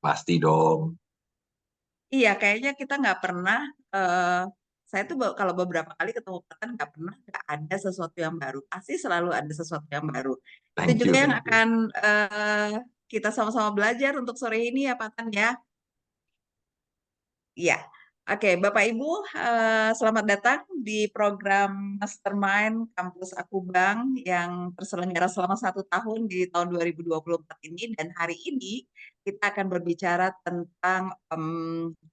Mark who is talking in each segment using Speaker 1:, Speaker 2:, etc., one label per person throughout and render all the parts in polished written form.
Speaker 1: Pasti dong.
Speaker 2: Iya, kayaknya kita nggak pernah, saya tuh kalau beberapa kali ketemu Patan nggak pernah nggak ada sesuatu yang baru, pasti selalu ada sesuatu yang baru. Itu
Speaker 1: Thank
Speaker 2: juga
Speaker 1: you,
Speaker 2: yang
Speaker 1: thank you.
Speaker 2: akan kita sama-sama belajar untuk sore ini ya Patan ya. Iya. Oke, Bapak Ibu, selamat datang di program Mastermind Kampus Akubang yang terselenggara selama 1 tahun di tahun 2024 ini. Dan hari ini kita akan berbicara tentang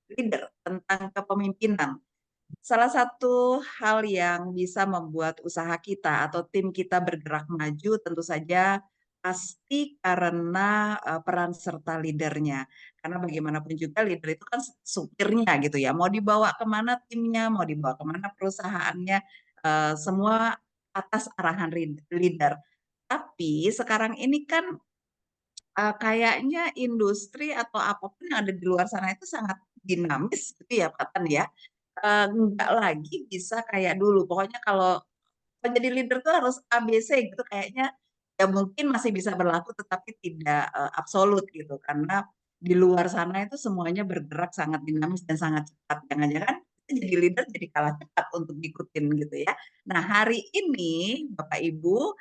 Speaker 2: leader, tentang kepemimpinan. Salah satu hal yang bisa membuat usaha kita atau tim kita bergerak maju tentu saja pasti karena peran serta leadernya. Karena bagaimanapun juga leader itu kan supirnya gitu ya. Mau dibawa kemana timnya, mau dibawa kemana perusahaannya, semua atas arahan leader. Tapi sekarang ini kan kayaknya industri atau apapun yang ada di luar sana itu sangat dinamis gitu ya Pak Tan ya. Nggak lagi bisa kayak dulu. Pokoknya kalau menjadi leader tuh harus ABC gitu kayaknya ya mungkin masih bisa berlaku tetapi tidak absolut gitu karena di luar sana itu semuanya bergerak sangat dinamis dan sangat cepat. Jangan-jangan kita jadi leader jadi kalah cepat untuk ngikutin gitu ya. Nah, hari ini Bapak Ibu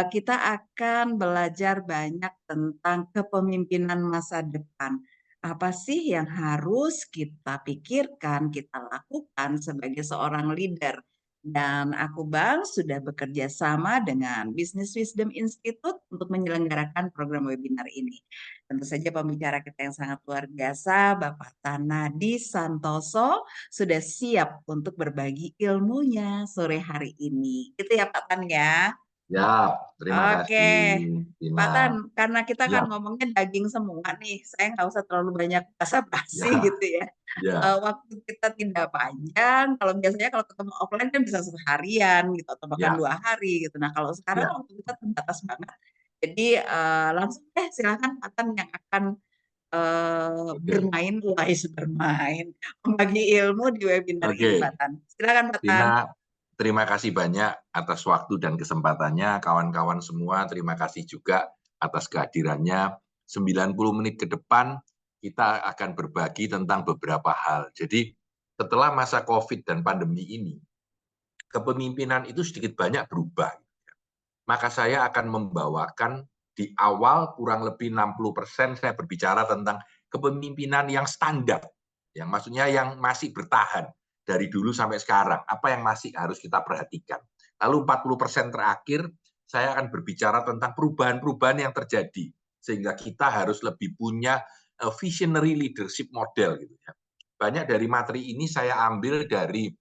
Speaker 2: kita akan belajar banyak tentang kepemimpinan masa depan. Apa sih yang harus kita pikirkan, kita lakukan sebagai seorang leader? Dan aku Bang sudah bekerja sama dengan Business Wisdom Institute untuk menyelenggarakan program webinar ini. Tentu saja pembicara kita yang sangat luar biasa, Bapak Tanadi Santoso, sudah siap untuk berbagi ilmunya sore hari ini. Itu ya Pak Tan ya.
Speaker 1: Ya, terima
Speaker 2: Oke,
Speaker 1: kasih,
Speaker 2: Pak
Speaker 1: Tina.
Speaker 2: Tan, karena kita
Speaker 1: Ya,
Speaker 2: kan ngomongnya daging semua nih, saya nggak usah terlalu banyak basa-basi
Speaker 1: ya,
Speaker 2: gitu ya.
Speaker 1: ya,
Speaker 2: Waktu kita tidak panjang, kalau biasanya kalau ketemu offline kan bisa seharian gitu, atau bahkan
Speaker 1: ya,
Speaker 2: 2 hari gitu. Nah kalau sekarang
Speaker 1: ya.
Speaker 2: waktu kita terbatas banget, jadi langsung silakan Pak Tan yang akan
Speaker 1: Oke,
Speaker 2: bermain, wise bermain, membagi ilmu di webinar ini Pak
Speaker 1: oke.
Speaker 2: Tan. Silakan Pak Tan.
Speaker 1: Tina, terima kasih banyak atas waktu dan kesempatannya. Kawan-kawan semua, terima kasih juga atas kehadirannya. 90 menit ke depan, kita akan berbagi tentang beberapa hal. Jadi, setelah masa COVID dan pandemi ini, kepemimpinan itu sedikit banyak berubah. Maka saya akan membawakan di awal kurang lebih 60% saya berbicara tentang kepemimpinan yang standar, yang maksudnya yang masih bertahan dari dulu sampai sekarang, apa yang masih harus kita perhatikan. Lalu 40% terakhir saya akan berbicara tentang perubahan-perubahan yang terjadi sehingga kita harus lebih punya visionary leadership model gitu ya. Banyak dari materi ini saya ambil dari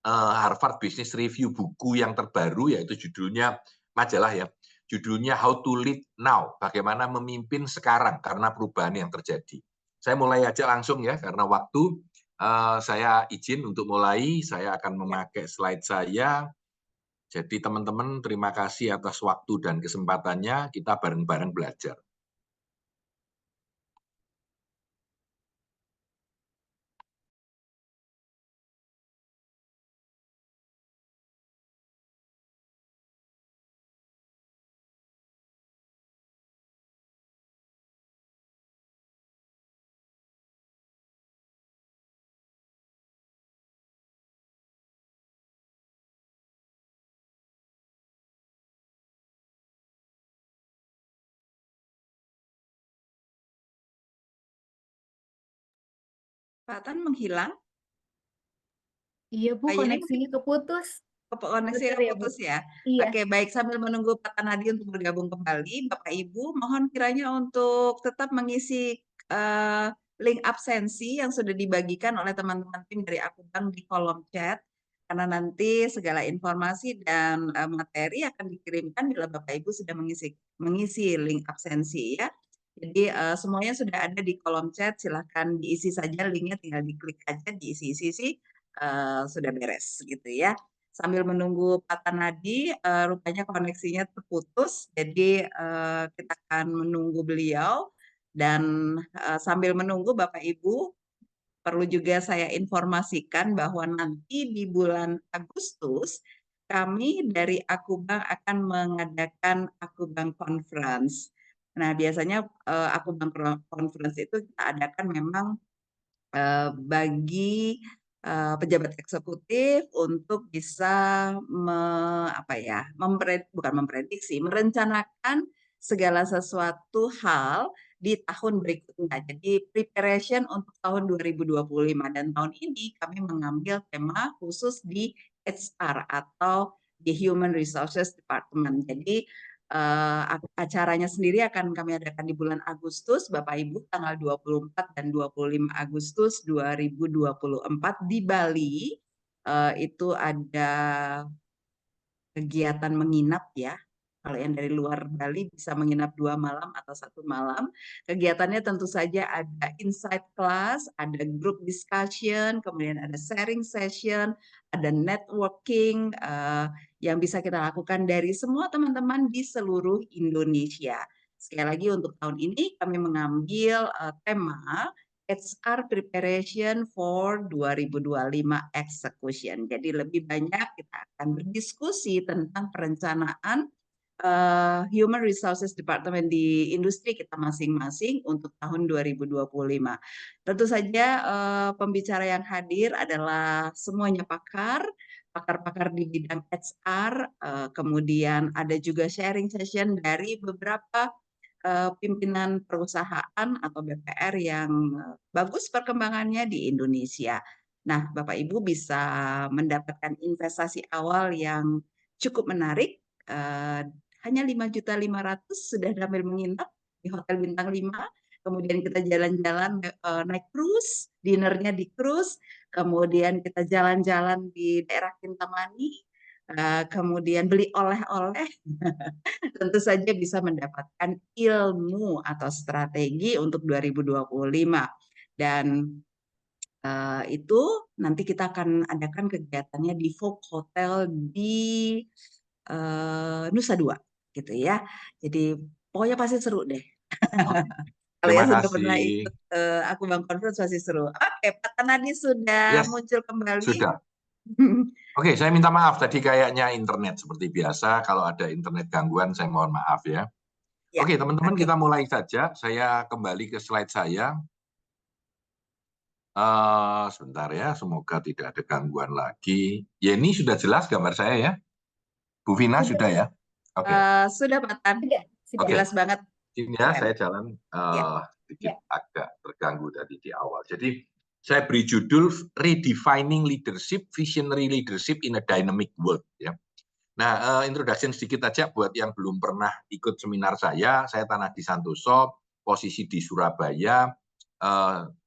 Speaker 1: Harvard Business Review buku yang terbaru yaitu judulnya majalah ya, judulnya How to Lead Now, bagaimana memimpin sekarang karena perubahan yang terjadi. Saya mulai aja langsung ya karena waktu saya izin untuk mulai, saya akan
Speaker 2: Ya.
Speaker 1: memakai slide saya. Jadi teman-teman terima kasih atas waktu dan kesempatannya, kita bareng-bareng belajar.
Speaker 2: Pak Tan menghilang.
Speaker 3: Iya Bu,
Speaker 2: Kayaknya mungkin
Speaker 3: koneksinya keputus. Bentar
Speaker 2: koneksinya
Speaker 3: ya Bu.
Speaker 2: putus ya.
Speaker 3: Iya.
Speaker 2: Oke, baik. Sambil menunggu Pak Tanadi untuk bergabung kembali, Bapak Ibu, mohon kiranya untuk tetap mengisi eh, link absensi yang sudah dibagikan oleh teman-teman tim dari Akubang di kolom chat. Karena nanti segala informasi dan materi akan dikirimkan bila Bapak Ibu sudah mengisi link absensi ya. Jadi semuanya sudah ada di kolom chat, silahkan diisi saja linknya, tinggal diklik aja, diisi-isi, sudah beres gitu ya. Sambil menunggu Pak Tanadi, rupanya koneksinya terputus, jadi kita akan menunggu beliau. Dan sambil menunggu Bapak Ibu, perlu juga saya informasikan bahwa nanti di bulan Agustus, kami dari Akubang akan mengadakan Akubang Conference. Nah, biasanya Akubang Conference itu kita adakan memang bagi pejabat eksekutif untuk bisa bukan memprediksi, merencanakan segala sesuatu hal di tahun berikutnya. Jadi preparation untuk tahun 2025 dan tahun ini kami mengambil tema khusus di HR atau di Human Resources Department. Jadi acaranya sendiri akan kami adakan di bulan Agustus, Bapak Ibu, tanggal 24 dan 25 Agustus 2024 di Bali. Itu ada kegiatan menginap ya. Kalau yang dari luar Bali bisa menginap 2 malam atau 1 malam. Kegiatannya tentu saja ada insight class, ada group discussion, kemudian ada sharing session, ada networking yang bisa kita lakukan dari semua teman-teman di seluruh Indonesia. Sekali lagi untuk tahun ini kami mengambil tema HR Preparation for 2025 Execution. Jadi lebih banyak kita akan berdiskusi tentang perencanaan Human Resources Department di industri kita masing-masing untuk tahun 2025. Tentu saja pembicara yang hadir adalah semuanya pakar-pakar di bidang HR, kemudian ada juga sharing session dari beberapa pimpinan perusahaan atau BPR yang bagus perkembangannya di Indonesia. Nah, Bapak Ibu bisa mendapatkan investasi awal yang cukup menarik. Hanya 5.500.000 sudah sambil menginap di Hotel Bintang 5. Kemudian kita jalan-jalan naik cruise, dinernya di cruise. Kemudian kita jalan-jalan di daerah Kintamani. Kemudian beli oleh-oleh. Tentu saja bisa mendapatkan ilmu atau strategi untuk 2025. Dan itu nanti kita akan adakan kegiatannya di Folk Hotel di Nusa Dua, gitu ya. Jadi pokoknya pasti seru deh. Kalau
Speaker 1: Terima
Speaker 2: yang sudah pernah
Speaker 1: kasih.
Speaker 2: ikut Akubang Conference pasti seru. Oke, Pak Tanadi sudah
Speaker 1: Yes,
Speaker 2: muncul kembali.
Speaker 1: sudah. Oke, saya minta maaf tadi kayaknya internet seperti biasa. Kalau ada internet gangguan, saya mohon maaf ya.
Speaker 2: Ya,
Speaker 1: Oke, teman-teman,
Speaker 2: oke.
Speaker 1: kita mulai saja. Saya kembali ke slide saya. Sebentar ya, semoga tidak ada gangguan lagi. Ya, ini sudah jelas gambar saya ya. Bu Vina sudah ya? Oke.
Speaker 2: Sudah Pak Tan.
Speaker 1: Oke.
Speaker 2: Jelas banget.
Speaker 1: Ini ya,
Speaker 2: Keren.
Speaker 1: saya jalan
Speaker 2: Ya.
Speaker 1: sedikit agak terganggu tadi di awal. Jadi saya beri judul Redefining Leadership, Visionary Leadership in a Dynamic World. Ya. Nah, introduction sedikit aja buat yang belum pernah ikut seminar saya. Saya Tanadi Santoso, posisi di Surabaya.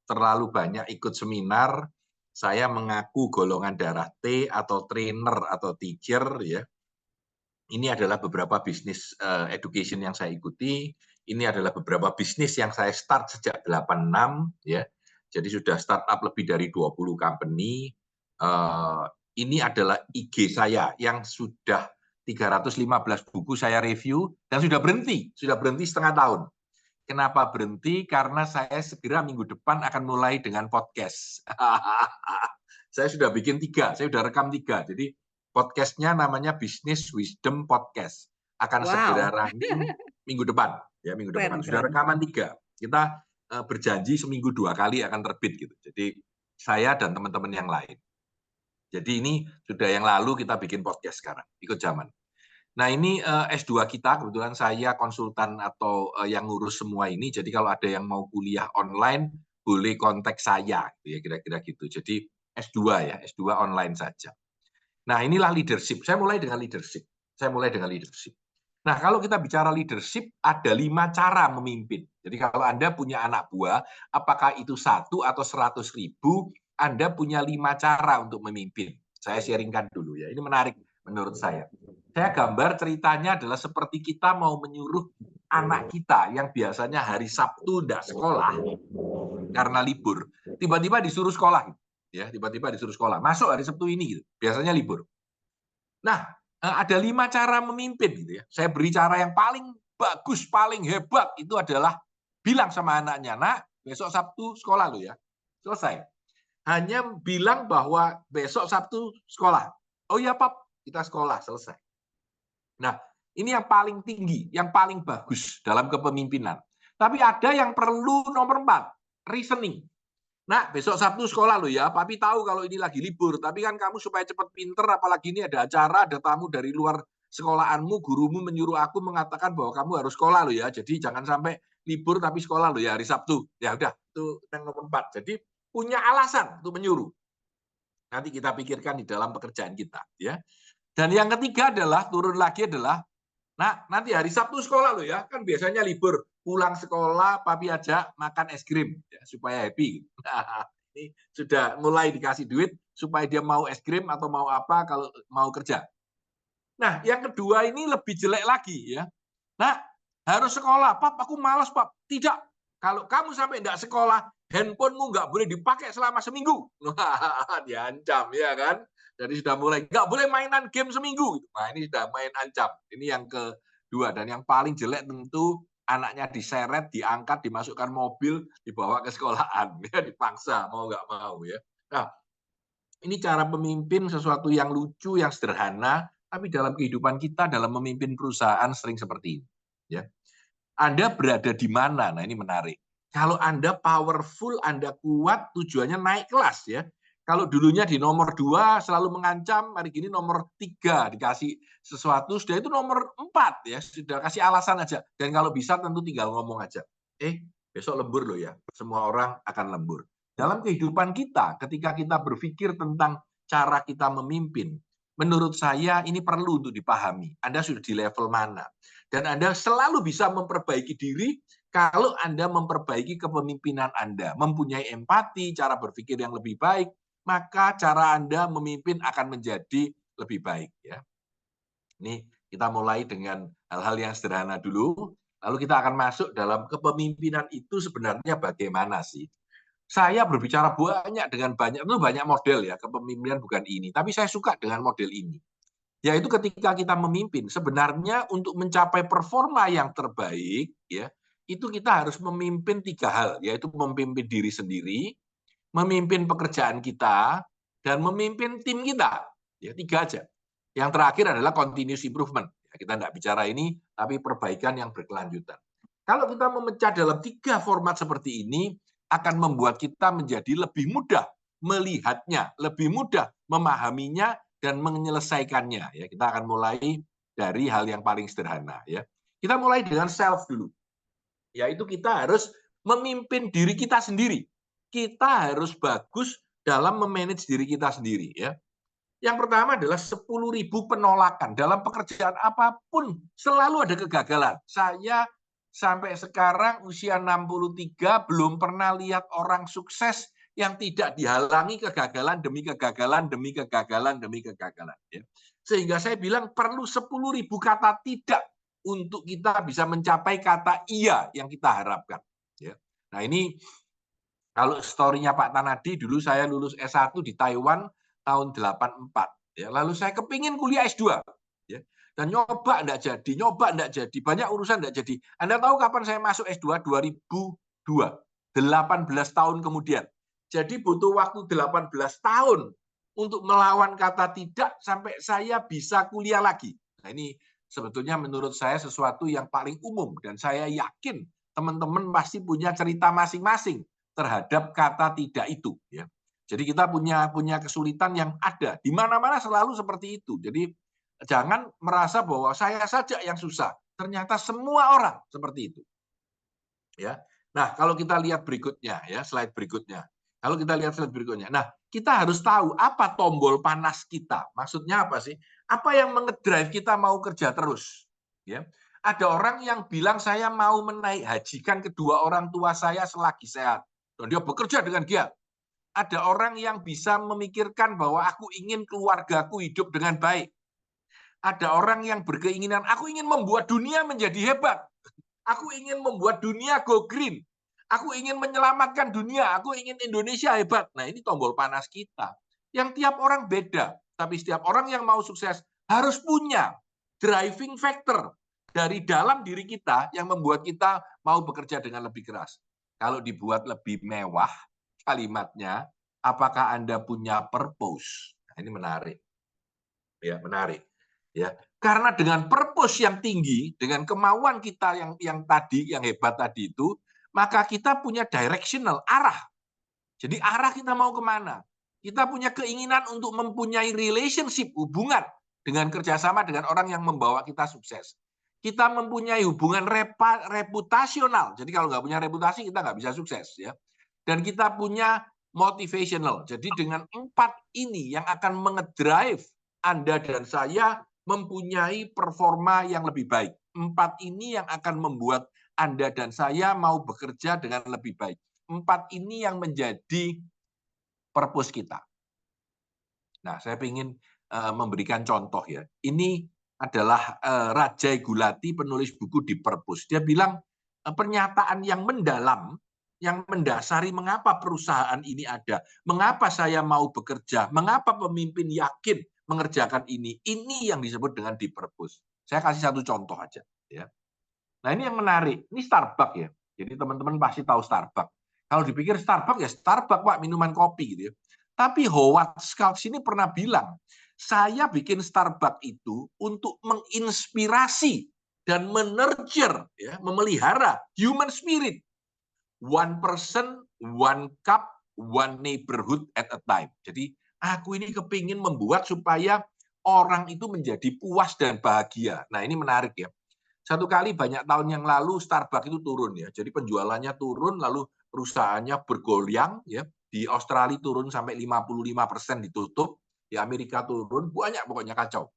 Speaker 1: Terlalu banyak ikut seminar. Saya mengaku golongan darah T atau trainer atau teacher ya. Ini adalah beberapa bisnis education yang saya ikuti. Ini adalah beberapa bisnis yang saya start sejak 86 ya. Jadi sudah startup lebih dari 20 company. Ini adalah IG saya yang sudah 315 buku saya review dan sudah berhenti setengah tahun. Kenapa berhenti? Karena saya segera minggu depan akan mulai dengan podcast. Saya sudah bikin 3, saya sudah rekam 3. Jadi podcastnya namanya Business Wisdom Podcast. Akan segera running minggu depan. Ya, minggu depan. Sudah rekaman 3. Kita berjanji seminggu 2 kali akan terbit gitu. Jadi saya dan teman-teman yang lain. Jadi ini sudah yang lalu kita bikin podcast sekarang. Ikut zaman. Nah ini S2 kita, kebetulan saya konsultan atau yang ngurus semua ini. Jadi kalau ada yang mau kuliah online, boleh kontak saya. Ya, kira-kira gitu. Jadi S2 ya, S2 online saja. Nah inilah leadership. Saya mulai dengan leadership. Nah kalau kita bicara leadership, ada 5 cara memimpin. Jadi kalau Anda punya anak buah, apakah itu 1 atau 100.000, Anda punya 5 cara untuk memimpin. Saya sharingkan dulu ya. Ini menarik menurut saya. Saya gambar ceritanya adalah seperti kita mau menyuruh anak kita yang biasanya hari Sabtu tidak sekolah karena libur, tiba-tiba disuruh sekolah. Ya, tiba-tiba disuruh sekolah. Masuk hari Sabtu ini gitu. Biasanya libur. Nah, ada 5 cara memimpin gitu ya. Saya beri cara yang paling bagus, paling hebat itu adalah bilang sama anaknya, "Nak, besok Sabtu sekolah lo ya." Selesai. Hanya bilang bahwa besok Sabtu sekolah. Oh iya, Pap, kita sekolah, selesai. Nah, Ini yang paling tinggi, yang paling bagus dalam kepemimpinan. Tapi ada yang perlu nomor 4, reasoning. Nah, besok Sabtu sekolah loh ya, Papi tahu kalau ini lagi libur, tapi kan kamu supaya cepat pinter, apalagi ini ada acara, ada tamu dari luar sekolahanmu, gurumu menyuruh aku mengatakan bahwa kamu harus sekolah loh ya, jadi jangan sampai libur tapi sekolah loh ya hari Sabtu. Ya udah, itu yang nomor 4. Jadi punya alasan untuk menyuruh. Nanti kita pikirkan di dalam pekerjaan kita, ya. Dan yang ketiga adalah, turun lagi adalah, nah, nanti hari Sabtu sekolah loh ya, kan biasanya libur. Pulang sekolah, Papi ajak makan es krim, ya, supaya happy. Nah, ini sudah mulai dikasih duit, supaya dia mau es krim atau mau apa kalau mau kerja. Nah, yang kedua ini lebih jelek lagi ya. Nah, harus sekolah. Pap, aku malas, Pap. Tidak. Kalau kamu sampai tidak sekolah, handphonemu nggak boleh dipakai selama seminggu. Wah, diancam ya kan. Jadi sudah mulai nggak boleh mainan game seminggu. Nah, ini sudah main ancam. Ini yang kedua. Dan yang paling jelek tentu anaknya diseret, diangkat, dimasukkan mobil, dibawa ke sekolahan. Ya, dipaksa, mau nggak mau ya. Nah, ini cara pemimpin sesuatu yang lucu, yang sederhana, tapi dalam kehidupan kita, dalam memimpin perusahaan sering seperti ini. Ya. Anda berada di mana? Nah, ini menarik. Kalau Anda powerful, Anda kuat, tujuannya naik kelas ya. Kalau dulunya di nomor 2 selalu mengancam, hari gini nomor 3 dikasih sesuatu, sudah itu nomor 4 ya, sudah kasih alasan aja. Dan kalau bisa tentu tinggal ngomong aja. Besok lembur loh ya. Semua orang akan lembur. Dalam kehidupan kita, ketika kita berpikir tentang cara kita memimpin, menurut saya ini perlu untuk dipahami. Anda sudah di level mana? Dan Anda selalu bisa memperbaiki diri kalau Anda memperbaiki kepemimpinan Anda, mempunyai empati, cara berpikir yang lebih baik, maka cara Anda memimpin akan menjadi lebih baik. Ya. Ini kita mulai dengan hal-hal yang sederhana dulu, lalu kita akan masuk dalam kepemimpinan itu sebenarnya bagaimana sih? Saya berbicara dengan banyak model ya, kepemimpinan bukan ini, tapi saya suka dengan model ini. Yaitu ketika kita memimpin, sebenarnya untuk mencapai performa yang terbaik, ya, itu kita harus memimpin 3 hal, yaitu memimpin diri sendiri, memimpin pekerjaan kita, dan memimpin tim kita. Ya, 3 aja. Yang terakhir adalah continuous improvement. Ya, kita tidak bicara ini, tapi perbaikan yang berkelanjutan. Kalau kita memecah dalam 3 format seperti ini, akan membuat kita menjadi lebih mudah melihatnya, lebih mudah memahaminya, dan menyelesaikannya. Ya, kita akan mulai dari hal yang paling sederhana. Ya, kita mulai dengan self dulu. Yaitu kita harus memimpin diri kita sendiri. Kita harus bagus dalam memanage diri kita sendiri. Ya. Yang pertama adalah 10.000 penolakan. Dalam pekerjaan apapun selalu ada kegagalan. Saya sampai sekarang usia 63 belum pernah lihat orang sukses yang tidak dihalangi kegagalan demi kegagalan demi kegagalan demi kegagalan. Ya. Sehingga saya bilang perlu 10.000 kata tidak untuk kita bisa mencapai kata iya yang kita harapkan. Ya. Nah ini kalau story-nya Pak Tanadi, dulu saya lulus S1 di Taiwan tahun 84. Ya, lalu saya kepingin kuliah S2. Ya. Dan nyoba enggak jadi. Banyak urusan enggak jadi. Anda tahu kapan saya masuk S2? 2002. 18 tahun kemudian. Jadi butuh waktu 18 tahun untuk melawan kata tidak sampai saya bisa kuliah lagi. Nah ini sebetulnya menurut saya sesuatu yang paling umum. Dan saya yakin teman-teman pasti punya cerita masing-masing terhadap kata tidak itu. Ya. Jadi kita punya kesulitan yang ada. Di mana-mana selalu seperti itu. Jadi jangan merasa bahwa saya saja yang susah. Ternyata semua orang seperti itu. Ya. Nah, kalau kita lihat berikutnya, ya slide berikutnya. Kalau kita lihat slide berikutnya. Nah, kita harus tahu apa tombol panas kita. Maksudnya apa sih? Apa yang mengedrive kita mau kerja terus? Ya. Ada orang yang bilang saya mau menaik hajikan kedua orang tua saya selagi sehat. Dan dia bekerja dengan giat. Ada orang yang bisa memikirkan bahwa aku ingin keluargaku hidup dengan baik. Ada orang yang berkeinginan, aku ingin membuat dunia menjadi hebat. Aku ingin membuat dunia go green. Aku ingin menyelamatkan dunia. Aku ingin Indonesia hebat. Nah, ini tombol panas kita. Yang tiap orang beda. Tapi setiap orang yang mau sukses harus punya driving factor dari dalam diri kita yang membuat kita mau bekerja dengan lebih keras. Kalau dibuat lebih mewah kalimatnya, apakah Anda punya purpose? Nah, ini menarik. Ya, menarik. Ya, Karena dengan purpose yang tinggi, dengan kemauan kita yang hebat tadi itu, maka kita punya directional, arah. Jadi arah kita mau kemana? Kita punya keinginan untuk mempunyai relationship, hubungan dengan kerjasama dengan orang yang membawa kita sukses. Kita mempunyai hubungan reputasional. Jadi kalau nggak punya reputasi, kita nggak bisa sukses. Ya. Dan kita punya motivational. Jadi dengan 4 ini yang akan mengedrive Anda dan saya mempunyai performa yang lebih baik. 4 ini yang akan membuat Anda dan saya mau bekerja dengan lebih baik. 4 ini yang menjadi purpose kita. Nah, saya ingin memberikan contoh ya. Ini adalah Rajai Gulati, penulis buku di Purpose. Dia bilang pernyataan yang mendalam, yang mendasari mengapa perusahaan ini ada, mengapa saya mau bekerja, mengapa pemimpin yakin mengerjakan ini yang disebut dengan di Purpose. Saya kasih satu contoh aja. Ya. Nah, ini yang menarik. Ini Starbucks ya. Jadi teman-teman pasti tahu Starbucks. Kalau dipikir Starbucks ya Starbucks Pak, minuman kopi gitu ya. Tapi Howard Schultz ini pernah bilang, saya bikin Starbucks itu untuk menginspirasi dan menurture, ya, memelihara human spirit. One person, one cup, one neighborhood at a time. Jadi aku ini kepingin membuat supaya orang itu menjadi puas dan bahagia. Nah ini menarik ya. Satu kali banyak tahun yang lalu Starbucks itu turun ya. Jadi penjualannya turun, lalu perusahaannya bergoyang ya. Di Australia turun sampai 55% ditutup, di Amerika turun, banyak pokoknya kacau.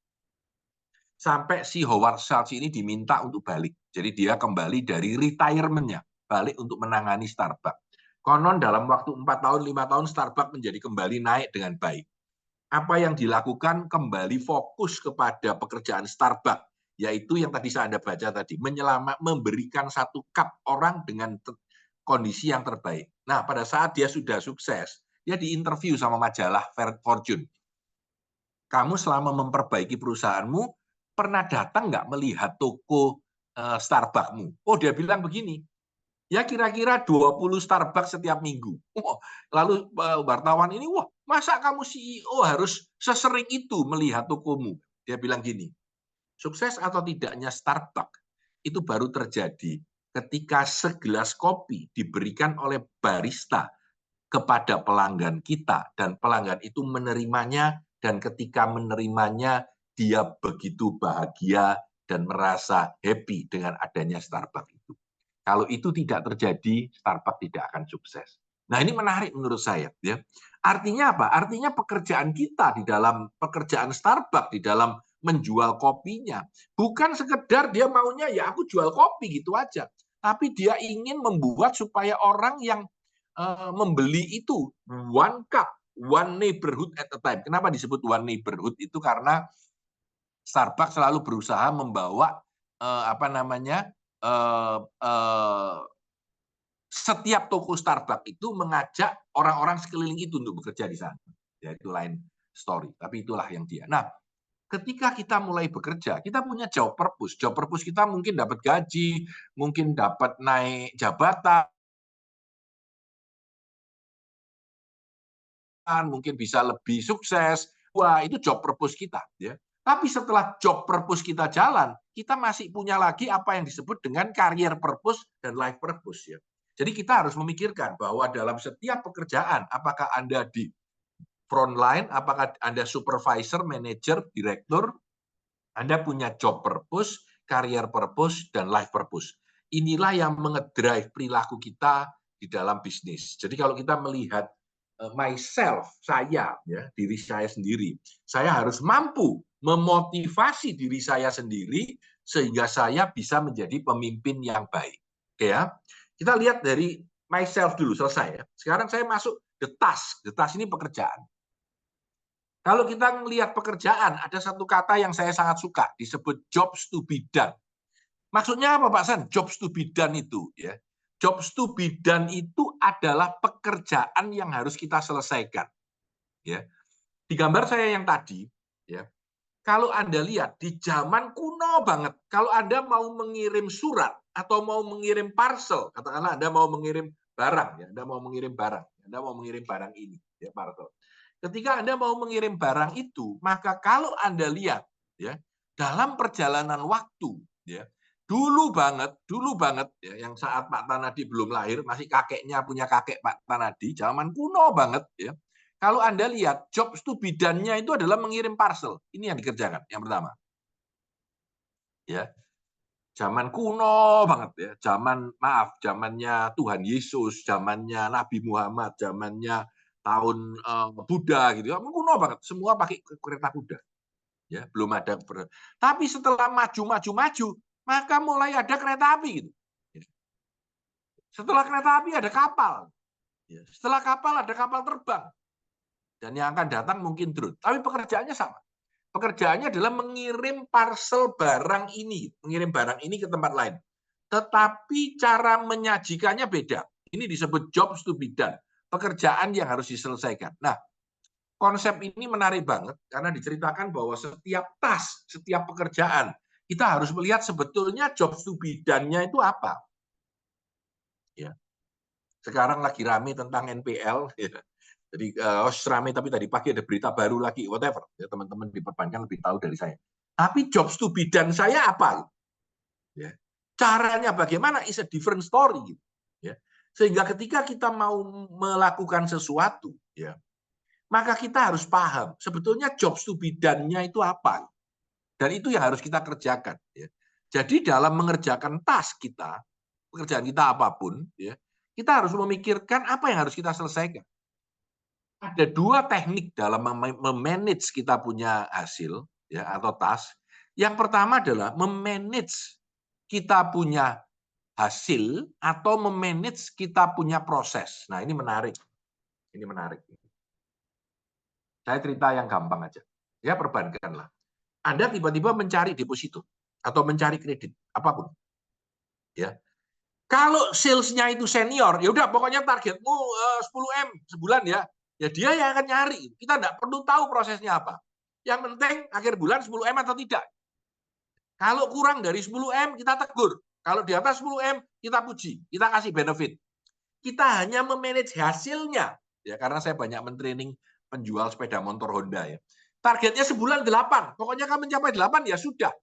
Speaker 1: Sampai si Howard Schultz ini diminta untuk balik. Jadi dia kembali dari retirement-nya, balik untuk menangani Starbucks. Konon dalam waktu 4 tahun, 5 tahun Starbucks menjadi kembali naik dengan baik. Apa yang dilakukan kembali fokus kepada pekerjaan Starbucks, yaitu yang tadi saya Anda baca tadi, memberikan satu cup orang dengan kondisi yang terbaik. Nah, pada saat dia sudah sukses, dia diinterview sama majalah Fortune. Kamu selama memperbaiki perusahaanmu, pernah datang nggak melihat toko Starbucks-mu? Oh, dia bilang begini, ya kira-kira 20 Starbucks setiap minggu. Oh, lalu wartawan ini, wah, masa kamu CEO harus sesering itu melihat tokomu? Dia bilang gini, sukses atau tidaknya Starbucks itu baru terjadi ketika segelas kopi diberikan oleh barista kepada pelanggan kita dan pelanggan itu menerimanya dan ketika menerimanya dia begitu bahagia dan merasa happy dengan adanya Starbucks itu. Kalau itu tidak terjadi, Starbucks tidak akan sukses. Nah, ini menarik menurut saya ya. Artinya apa? Artinya pekerjaan kita di dalam pekerjaan Starbucks di dalam menjual kopinya bukan sekedar dia maunya ya aku jual kopi gitu aja, tapi dia ingin membuat supaya orang yang membeli itu one cup, one neighborhood at a time. Kenapa disebut one neighborhood? Itu karena Starbucks selalu berusaha membawa setiap toko Starbucks itu mengajak orang-orang sekeliling itu untuk bekerja di sana. Ya, itu lain story, tapi itulah yang dia. Nah, ketika kita mulai bekerja, kita punya job purpose. Job purpose kita mungkin dapat gaji, mungkin dapat naik jabatan, mungkin bisa lebih sukses. Wah, itu job purpose kita, ya. Tapi setelah job purpose kita jalan, kita masih punya lagi apa yang disebut dengan career purpose dan life purpose, ya. Jadi kita harus memikirkan bahwa dalam setiap pekerjaan, apakah Anda di front line, apakah Anda supervisor, manager, direktur, Anda punya job purpose, career purpose, dan life purpose. Inilah yang mengedrive perilaku kita di dalam bisnis. Jadi kalau kita melihat myself, saya, ya, diri saya sendiri, saya harus mampu memotivasi diri saya sendiri sehingga saya bisa menjadi pemimpin yang baik. Oke ya, kita lihat dari myself dulu, selesai ya. Sekarang saya masuk the task. The task ini pekerjaan. Kalau kita melihat pekerjaan, ada satu kata yang saya sangat suka, disebut jobs to be done. Maksudnya apa Pak San? Jobs to be done itu, ya. Jobs to be done itu adalah pekerjaan yang harus kita selesaikan. Ya. Di gambar saya yang tadi, ya, kalau Anda lihat di zaman kuno banget, kalau Anda mau mengirim surat atau mau mengirim parcel, katakanlah Anda mau mengirim barang, ya, Anda mau mengirim barang ini, ya, parcel. Ketika Anda mau mengirim barang itu, maka kalau Anda lihat, ya, dalam perjalanan waktu, ya, dulu banget ya, yang saat Pak Tanadi belum lahir, masih kakeknya punya kakek Pak Tanadi, zaman kuno banget ya. Kalau Anda lihat jobs to be done-nya itu adalah mengirim parcel. Ini yang dikerjakan yang pertama. Ya. Zaman kuno banget ya, zamannya Tuhan Yesus, zamannya Nabi Muhammad, zamannya tahun Buddha gitu. Kuno banget, semua pakai kereta kuda. Ya, belum ada. Tapi setelah maju, maka mulai ada kereta api gitu. Setelah kereta api ada kapal. Setelah kapal ada kapal terbang. Dan yang akan datang mungkin drone. Tapi pekerjaannya sama. Pekerjaannya adalah mengirim parcel barang ini, ke tempat lain. Tetapi cara menyajikannya beda. Ini disebut jobs to be done. Pekerjaan yang harus diselesaikan. Nah, konsep ini menarik banget karena diceritakan bahwa setiap task, setiap pekerjaan, kita harus melihat sebetulnya jobs to be done-nya itu apa. Ya. Sekarang lagi rame tentang NPL. Ya. Jadi rame, tapi tadi pagi ada berita baru lagi, whatever. Ya, teman-teman di perbankan lebih tahu dari saya. Tapi jobs to be done saya apa? Ya. Caranya bagaimana is a different story. Ya. Sehingga ketika kita mau melakukan sesuatu, ya, maka kita harus paham sebetulnya jobs to be done-nya itu apa. Dan itu yang harus kita kerjakan. Ya. Jadi dalam mengerjakan task kita, pekerjaan kita apapun, ya, kita harus memikirkan apa yang harus kita selesaikan. Ada dua teknik dalam memanage kita punya hasil ya atau task. Yang pertama adalah memanage kita punya hasil atau memanage kita punya proses. Nah, ini menarik. Ini menarik. Saya cerita yang gampang aja. Ya, perbankan lah. Anda tiba-tiba mencari deposito atau mencari kredit apapun. Ya. Kalau salesnya itu senior, ya udah pokoknya targetmu 10M sebulan ya. Ya dia yang akan nyari. Kita nggak perlu tahu prosesnya apa. Yang penting akhir bulan 10M atau tidak. Kalau kurang dari 10M kita tegur. Kalau di atas 10M kita puji, kita kasih benefit. Kita hanya memanage hasilnya. Ya karena saya banyak mentraining penjual sepeda motor Honda ya. Targetnya sebulan 8. Pokoknya kamu mencapai 8 ya sudah.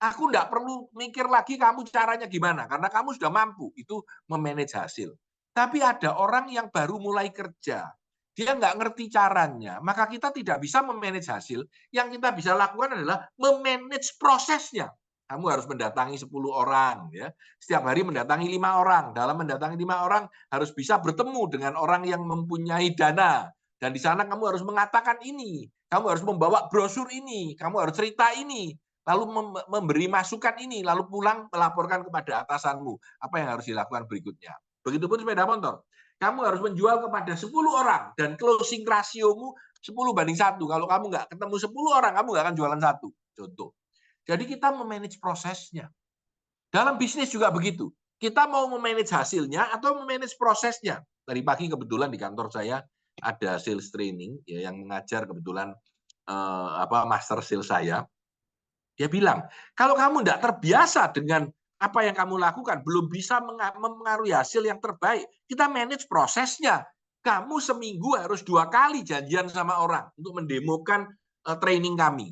Speaker 1: Aku nggak perlu mikir lagi kamu caranya gimana, karena kamu sudah mampu. Itu memanage hasil. Tapi ada orang yang baru mulai kerja. Dia nggak ngerti caranya, maka kita tidak bisa memanage hasil. Yang kita bisa lakukan adalah memanage prosesnya. Kamu harus mendatangi 10 orang. Ya. Setiap hari mendatangi 5 orang. Dalam mendatangi 5 orang, harus bisa bertemu dengan orang yang mempunyai dana. Dan di sana kamu harus mengatakan ini. Kamu harus membawa brosur ini. Kamu harus cerita ini. Lalu memberi masukan ini, lalu pulang melaporkan kepada atasanmu apa yang harus dilakukan berikutnya. Begitupun sepeda motor. Kamu harus menjual kepada 10 orang dan closing rasiomu 10:1. Kalau kamu nggak ketemu 10 orang, kamu nggak akan jualan 1. Contoh. Jadi kita memanage prosesnya. Dalam bisnis juga begitu. Kita mau memanage hasilnya atau memanage prosesnya. Tadi pagi kebetulan di kantor saya ada sales training ya, yang mengajar kebetulan master sales saya. Dia bilang, kalau kamu tidak terbiasa dengan apa yang kamu lakukan, belum bisa mempengaruhi hasil yang terbaik, kita manage prosesnya. Kamu seminggu harus 2 kali janjian sama orang untuk mendemokan training kami.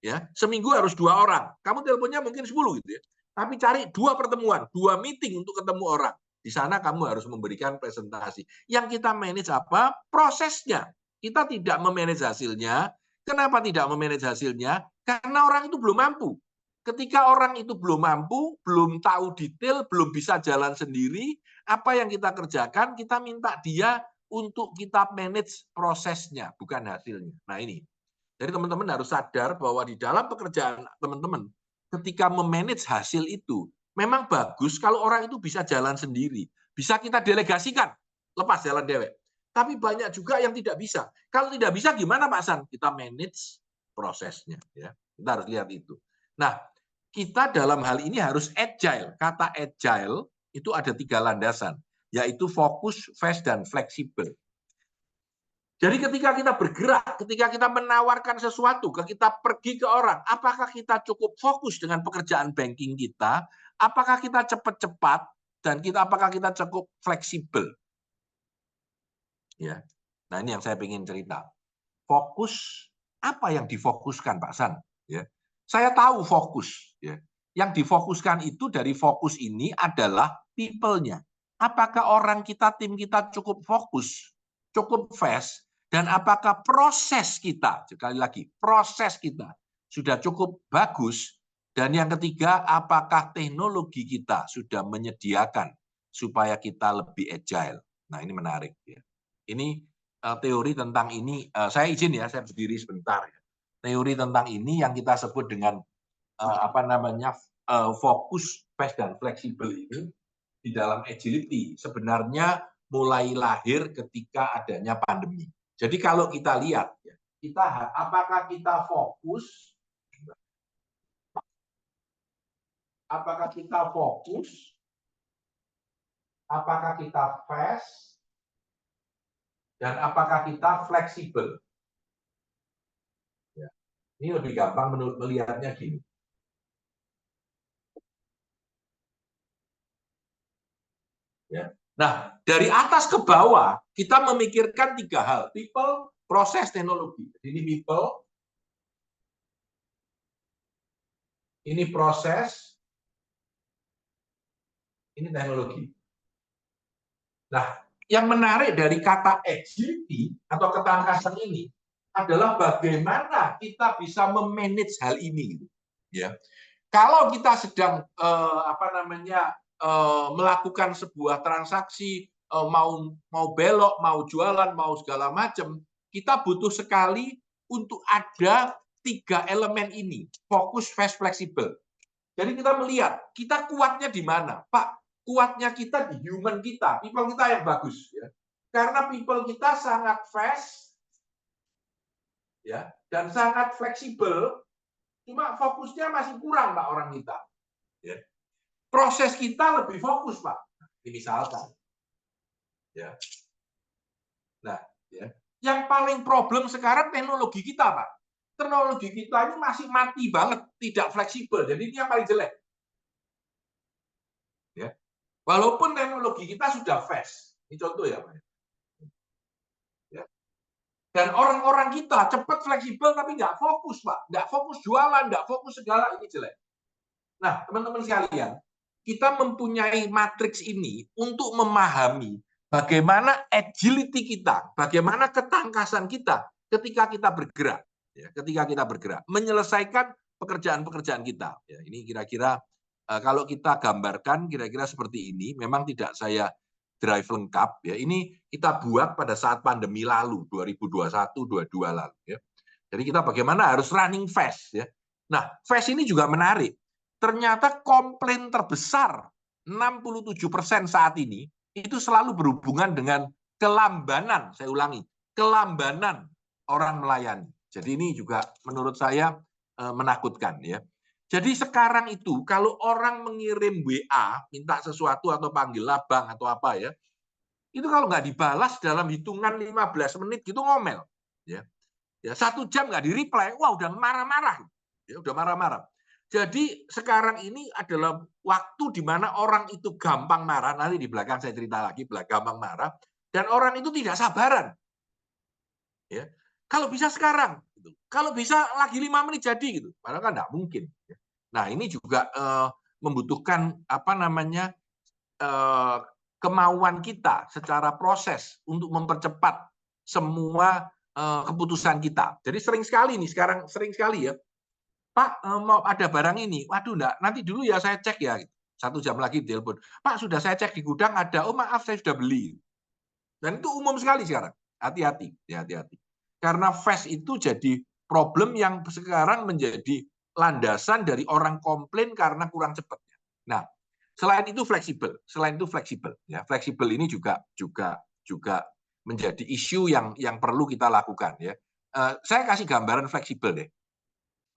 Speaker 1: Ya, seminggu harus 2 orang. Kamu teleponnya mungkin 10 gitu ya. Tapi cari 2 pertemuan, 2 meeting untuk ketemu orang. Di sana kamu harus memberikan presentasi. Yang kita manage apa? Prosesnya. Kita tidak memanage hasilnya. Kenapa tidak memanage hasilnya? Karena orang itu belum mampu. Ketika orang itu belum mampu, belum tahu detail, belum bisa jalan sendiri, apa yang kita kerjakan, kita minta dia untuk kita manage prosesnya, bukan hasilnya. Nah ini. Jadi teman-teman harus sadar bahwa di dalam pekerjaan teman-teman, ketika memanage hasil itu, memang bagus kalau orang itu bisa jalan sendiri. Bisa kita delegasikan, lepas jalan dewek. Tapi banyak juga yang tidak bisa. Kalau tidak bisa gimana Pak San? Kita manage prosesnya. Ya. Kita harus lihat itu. Nah, kita dalam hal ini harus agile. Kata agile itu ada 3 landasan, yaitu fokus, fast, dan fleksibel. Jadi ketika kita bergerak, ketika kita menawarkan sesuatu, kita pergi ke orang, apakah kita cukup fokus dengan pekerjaan banking kita, apakah kita cepat-cepat, dan apakah kita cukup fleksibel. Ya. Nah ini yang saya ingin cerita. Fokus, apa yang difokuskan Pak San? Ya. Saya tahu fokus. Ya. Yang difokuskan itu dari fokus ini adalah people-nya. Apakah orang kita, tim kita cukup fokus, cukup fast, dan apakah proses kita, sekali lagi, proses kita sudah cukup bagus, dan yang ketiga, apakah teknologi kita sudah menyediakan supaya kita lebih agile. Nah, ini menarik. Ya. Ini teori tentang ini, saya izin ya, saya berdiri sebentar. Ya. Teori tentang ini yang kita sebut dengan fokus, fast, dan fleksibel ini di dalam agility sebenarnya mulai lahir ketika adanya pandemi. Jadi kalau kita lihat, apakah kita fokus, apakah kita fast, dan apakah kita fleksibel. Ya. Ini lebih gampang melihatnya gini. Ya. Nah, dari atas ke bawah, kita memikirkan 3 hal. People, proses, teknologi. Ini people, ini proses, ini teknologi. Nah, yang menarik dari kata agility atau ketangkasan ini adalah bagaimana kita bisa memanage hal ini. Ya. Kalau kita sedang melakukan sebuah transaksi, mau belok, mau jualan, mau segala macam, kita butuh sekali untuk ada 3 elemen ini, fokus, fast, fleksibel. Jadi kita melihat, kita kuatnya di mana? Pak, kuatnya kita di human kita, people kita yang bagus. Ya. Karena people kita sangat fast, ya, dan sangat fleksibel, cuma fokusnya masih kurang, Pak, orang kita. Ya. Proses kita lebih fokus, Pak. Misalkan. Ya. Nah, ya. Yang paling problem sekarang teknologi kita, Pak. Teknologi kita ini masih mati banget, tidak fleksibel. Jadi ini yang paling jelek. Ya. Walaupun teknologi kita sudah fast. Ini contoh ya, Pak. Ya. Dan orang-orang kita cepat fleksibel tapi nggak fokus, Pak. Nggak fokus jualan, nggak fokus segala, ini jelek. Nah, teman-teman sekalian, kita mempunyai matriks ini untuk memahami bagaimana agility kita, bagaimana ketangkasan kita ketika kita bergerak, ya, ketika kita bergerak, menyelesaikan pekerjaan-pekerjaan kita. Ya, ini kira-kira kalau kita gambarkan kira-kira seperti ini, memang tidak saya drive lengkap. Ya, ini kita buat pada saat pandemi lalu, 2021-22 lalu. Ya. Jadi kita bagaimana harus running fast. Ya. Nah, fast ini juga menarik. Ternyata komplain terbesar 67% saat ini itu selalu berhubungan dengan kelambanan, saya ulangi, kelambanan orang melayani. Jadi ini juga menurut saya menakutkan ya. Jadi sekarang itu kalau orang mengirim WA, minta sesuatu atau panggil abang atau apa ya, itu kalau nggak dibalas dalam hitungan 15 menit gitu ngomel. Ya, 1 jam nggak di-reply, wah udah marah-marah. Ya, udah marah-marah. Jadi sekarang ini adalah waktu di mana orang itu gampang marah. Nanti di belakang saya cerita lagi, gampang marah. Dan orang itu tidak sabaran. Ya. Kalau bisa sekarang, gitu. Kalau bisa lagi 5 menit jadi, gitu. Padahal kan tidak mungkin. Nah ini juga membutuhkan kemauan kita secara proses untuk mempercepat semua keputusan kita. Jadi sering sekali ya. Pak, mau ada barang ini. Waduh, enggak. Nanti dulu ya saya cek ya. 1 jam lagi telepon. Pak, sudah saya cek di gudang ada. Oh, maaf saya sudah beli. Dan itu umum sekali sekarang. Hati-hati, ya hati-hati. Karena fast itu jadi problem yang sekarang menjadi landasan dari orang komplain karena kurang cepat. Nah, selain itu fleksibel. Ya, fleksibel ini juga menjadi isu yang perlu kita lakukan ya. Saya kasih gambaran fleksibel deh.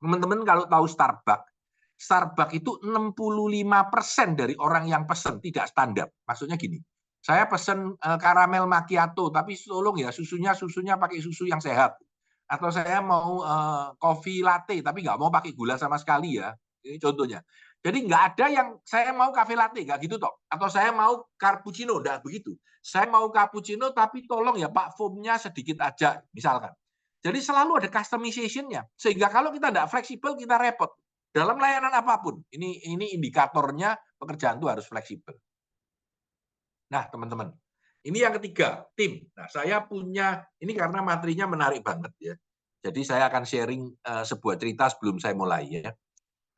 Speaker 1: Teman-teman kalau tahu Starbucks itu 65% dari orang yang pesen tidak standar. Maksudnya gini, saya pesen karamel macchiato, tapi tolong ya susunya pakai susu yang sehat. Atau saya mau coffee latte, tapi nggak mau pakai gula sama sekali ya. Ini contohnya. Jadi nggak ada yang saya mau cafe latte, nggak gitu toh. Atau saya mau cappuccino, nggak begitu. Saya mau cappuccino, tapi tolong ya Pak, foamnya sedikit aja, misalkan. Jadi selalu ada customization-nya. Sehingga kalau kita tidak fleksibel, kita repot. Dalam layanan apapun, ini indikatornya pekerjaan itu harus fleksibel. Nah, teman-teman, ini yang ketiga, tim. Nah, saya punya, ini karena materinya menarik banget ya. Jadi saya akan sharing sebuah cerita sebelum saya mulai ya.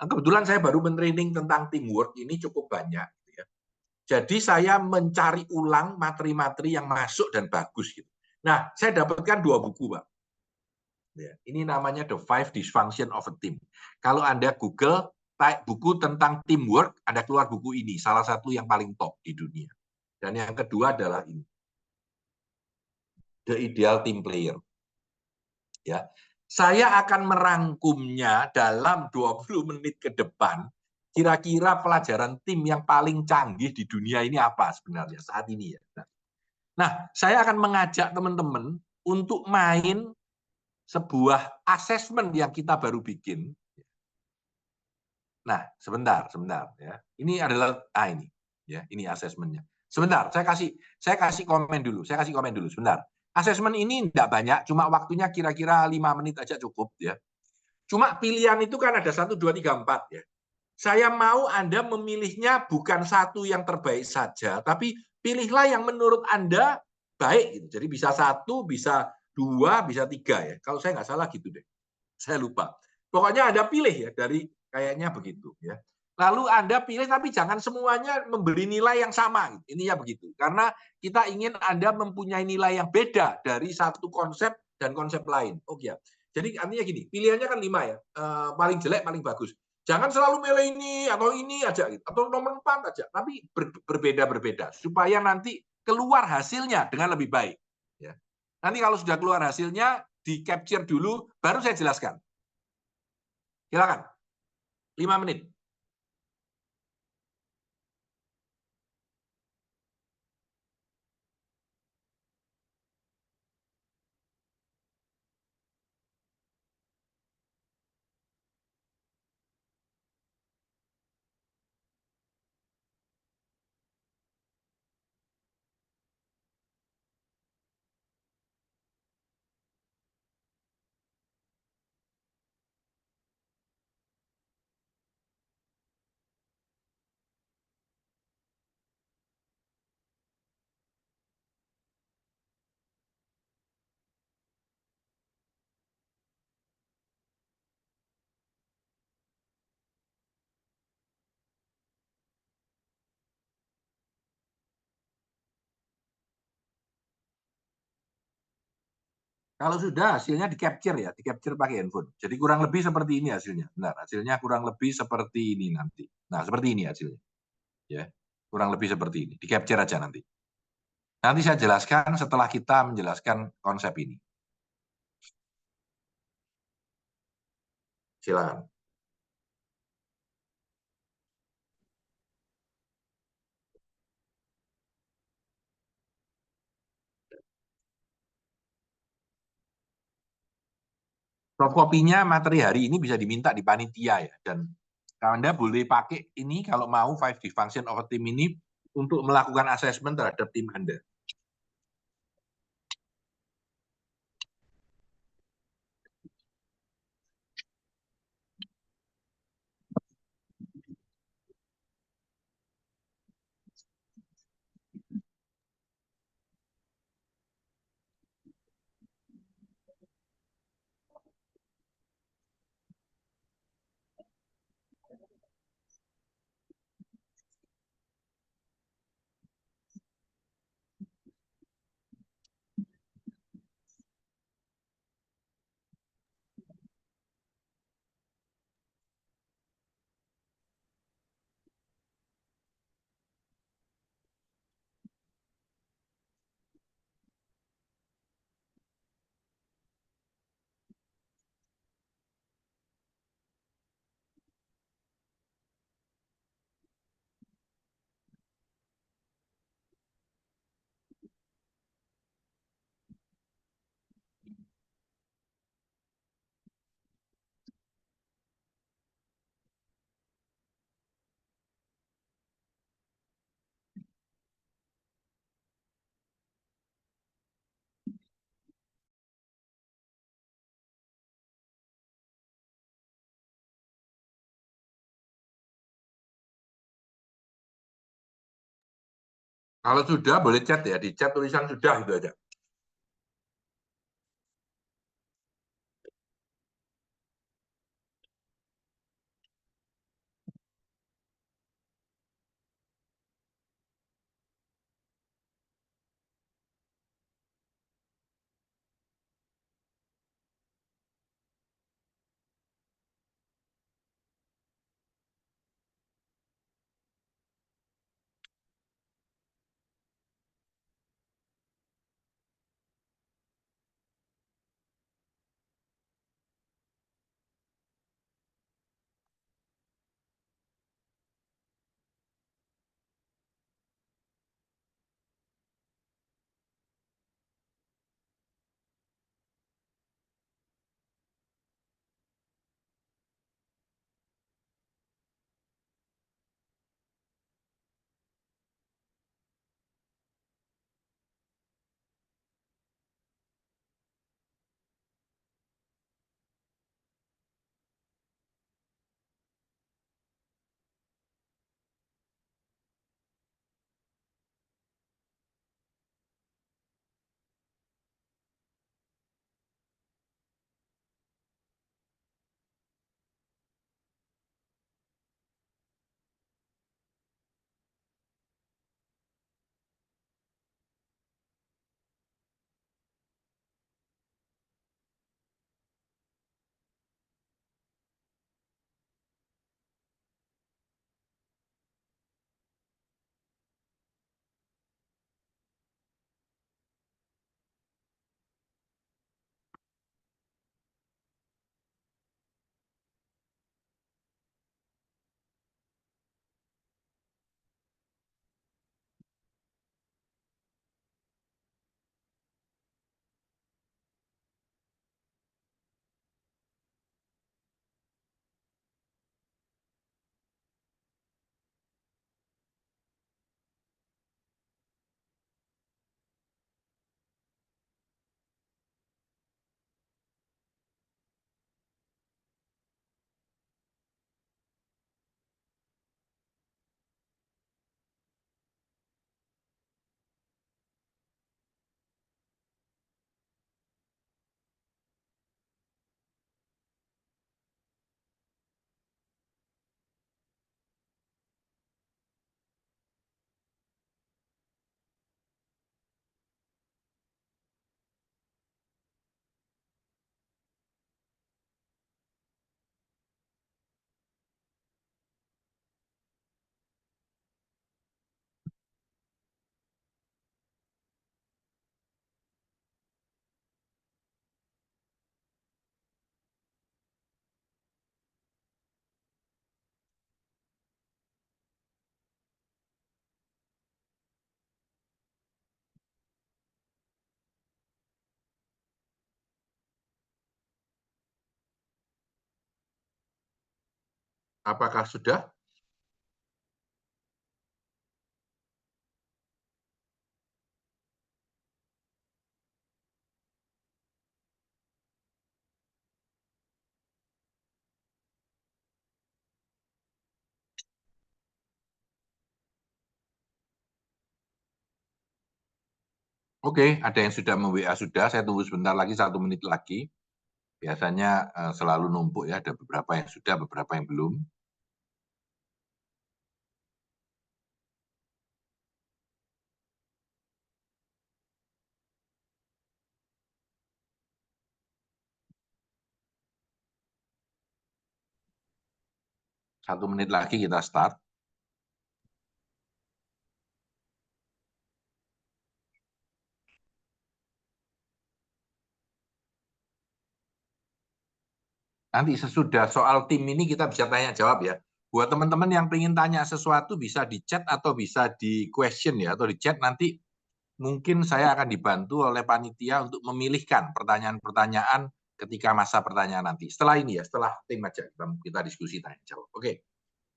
Speaker 1: Nah, kebetulan saya baru mentraining tentang teamwork, ini cukup banyak. Gitu ya. Jadi saya mencari ulang materi-materi yang masuk dan bagus. Gitu. Nah, saya dapatkan 2 buku, Pak. Ya, ini namanya The Five Dysfunction of a Team. Kalau Anda Google buku tentang teamwork, Anda keluar buku ini, salah satu yang paling top di dunia. Dan yang kedua adalah ini, The Ideal Team Player. Ya, saya akan merangkumnya dalam 20 menit ke depan. Kira-kira pelajaran tim yang paling canggih di dunia ini apa sebenarnya saat ini ya. Nah, saya akan mengajak teman-teman untuk main sebuah asesmen yang kita baru bikin. Nah, sebentar ya. Ini adalah ini ya, ini asesmennya. Sebentar, saya kasih komen dulu. Sebentar. Asesmen ini tidak banyak, cuma waktunya kira-kira 5 menit aja cukup ya. Cuma pilihan itu kan ada 1 2 3 4 ya. Saya mau Anda memilihnya bukan satu yang terbaik saja, tapi pilihlah yang menurut Anda baik gitu. Jadi bisa 1, bisa 2, bisa 3 ya. Kalau saya nggak salah gitu deh. Saya lupa. Pokoknya Anda pilih ya dari kayaknya begitu ya. Lalu Anda pilih tapi jangan semuanya memberi nilai yang sama. Ini ya begitu. Karena kita ingin Anda mempunyai nilai yang beda dari satu konsep dan konsep lain. Oh ya. Jadi artinya gini, pilihannya kan 5 ya. Paling jelek, paling bagus. Jangan selalu milih ini aja gitu. Atau nomor 4 aja. Tapi berbeda-berbeda supaya nanti keluar hasilnya dengan lebih baik. Ya. Nanti kalau sudah keluar hasilnya, di capture dulu, baru saya jelaskan. Silakan. 5 menit. Kalau sudah hasilnya di capture ya, di capture pakai handphone. Jadi kurang lebih seperti ini hasilnya. Benar, hasilnya kurang lebih seperti ini nanti. Nah, seperti ini hasilnya. Ya. Kurang lebih seperti ini. Di capture aja nanti. Nanti saya jelaskan setelah kita menjelaskan konsep ini. Silakan. Soft copy-nya materi hari ini bisa diminta di panitia ya. Dan Anda boleh pakai ini kalau mau 5D function of a team ini untuk melakukan assessment terhadap tim Anda. Kalau sudah boleh chat ya, di chat tulisan sudah gitu aja. Apakah sudah? Oke, ada yang sudah WA sudah. Saya tunggu sebentar lagi, 1 menit lagi. Biasanya selalu numpuk ya, ada beberapa yang sudah, beberapa yang belum. Satu menit lagi kita start. Nanti sesudah soal tim ini kita bisa tanya jawab ya. Buat teman-teman yang ingin tanya sesuatu bisa di chat atau bisa di question ya, atau di chat nanti mungkin saya akan dibantu oleh panitia untuk memilihkan pertanyaan-pertanyaan ketika masa pertanyaan nanti. Setelah ini ya, setelah tim aja kita diskusi tanya jawab. Oke.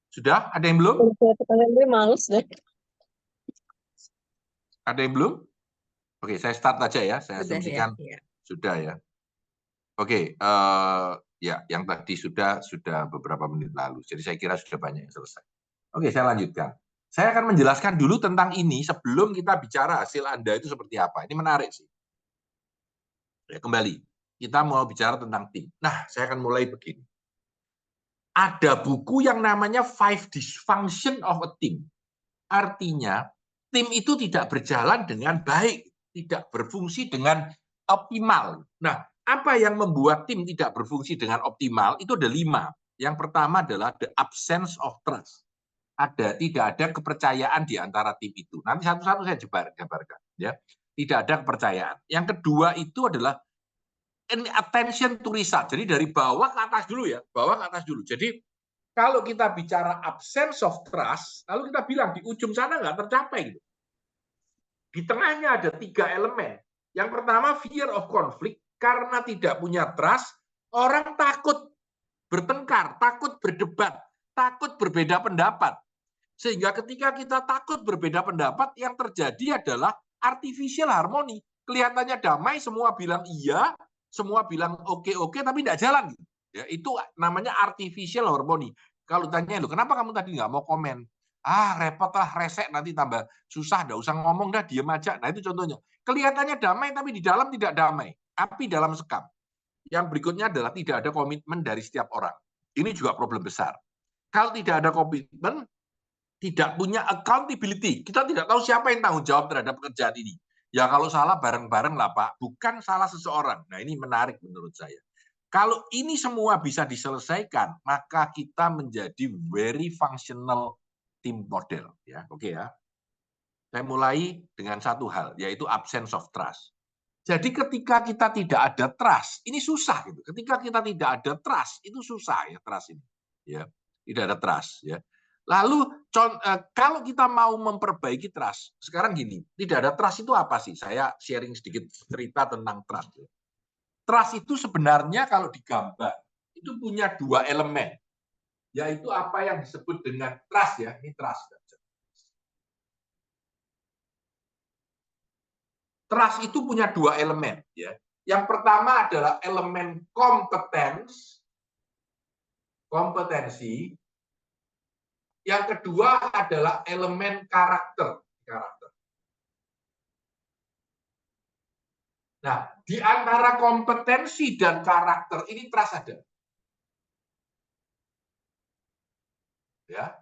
Speaker 1: Sudah? Ada yang belum?
Speaker 3: Pertanyaan gue males deh.
Speaker 1: Ada yang belum? Oke, saya start aja ya. Saya
Speaker 2: Sudah ya,
Speaker 1: asumsikan
Speaker 2: ya.
Speaker 1: sudah ya. Oke, ya yang tadi sudah beberapa menit lalu. Jadi saya kira sudah banyak yang selesai. Oke, saya lanjutkan. Saya akan menjelaskan dulu tentang ini sebelum kita bicara hasil Anda itu seperti apa. Ini menarik sih. Ya, kembali, kita mau bicara tentang tim. Nah, saya akan mulai begini. Ada buku yang namanya Five Dysfunction of a Team. Artinya, tim itu tidak berjalan dengan baik, tidak berfungsi dengan optimal. Nah, apa yang membuat tim tidak berfungsi dengan optimal? Itu ada 5. Yang pertama adalah the absence of trust. Tidak ada kepercayaan di antara tim itu. Nanti satu-satu saya jabarkan. Ya. Tidak ada kepercayaan. Yang kedua itu adalah attention to result. Jadi dari bawah ke atas dulu ya, bawah ke atas dulu. Jadi kalau kita bicara absence of trust, lalu kita bilang di ujung sana nggak tercapai. Gitu. Di tengahnya ada 3 elemen. Yang pertama fear of conflict, karena tidak punya trust, orang takut bertengkar, takut berdebat, takut berbeda pendapat. Sehingga ketika kita takut berbeda pendapat, yang terjadi adalah artificial harmony. Kelihatannya damai, semua bilang iya, semua bilang oke, tapi tidak jalan. Ya, itu namanya artificial harmony. Kalau tanya, loh, kenapa kamu tadi nggak mau komen? Repot lah, resek, nanti tambah susah, nggak usah ngomong dah, diem aja. Nah, itu contohnya. Kelihatannya damai, tapi di dalam tidak damai. Api dalam sekam. Yang berikutnya adalah tidak ada komitmen dari setiap orang. Ini juga problem besar. Kalau tidak ada komitmen, tidak punya accountability. Kita tidak tahu siapa yang tanggung jawab terhadap pekerjaan ini. Ya kalau salah bareng-bareng lah Pak, bukan salah seseorang. Nah ini menarik menurut saya. Kalau ini semua bisa diselesaikan, maka kita menjadi very functional team model. Ya, oke ya. Saya mulai dengan satu hal, yaitu absence of trust. Jadi ketika kita tidak ada trust, ini susah gitu. Ketika kita tidak ada trust, itu susah ya trust ini. Ya, tidak ada trust ya. Lalu kalau kita mau memperbaiki trust, sekarang gini, tidak ada trust itu apa sih? Saya sharing sedikit cerita tentang trust. Trust itu sebenarnya kalau digambar, itu punya 2 elemen. Yaitu apa yang disebut dengan trust ya, ini trust. Trust itu punya 2 elemen ya. Yang pertama adalah elemen kompetensi. Yang kedua adalah elemen karakter. Nah, di antara kompetensi dan karakter ini trust ada. Ya.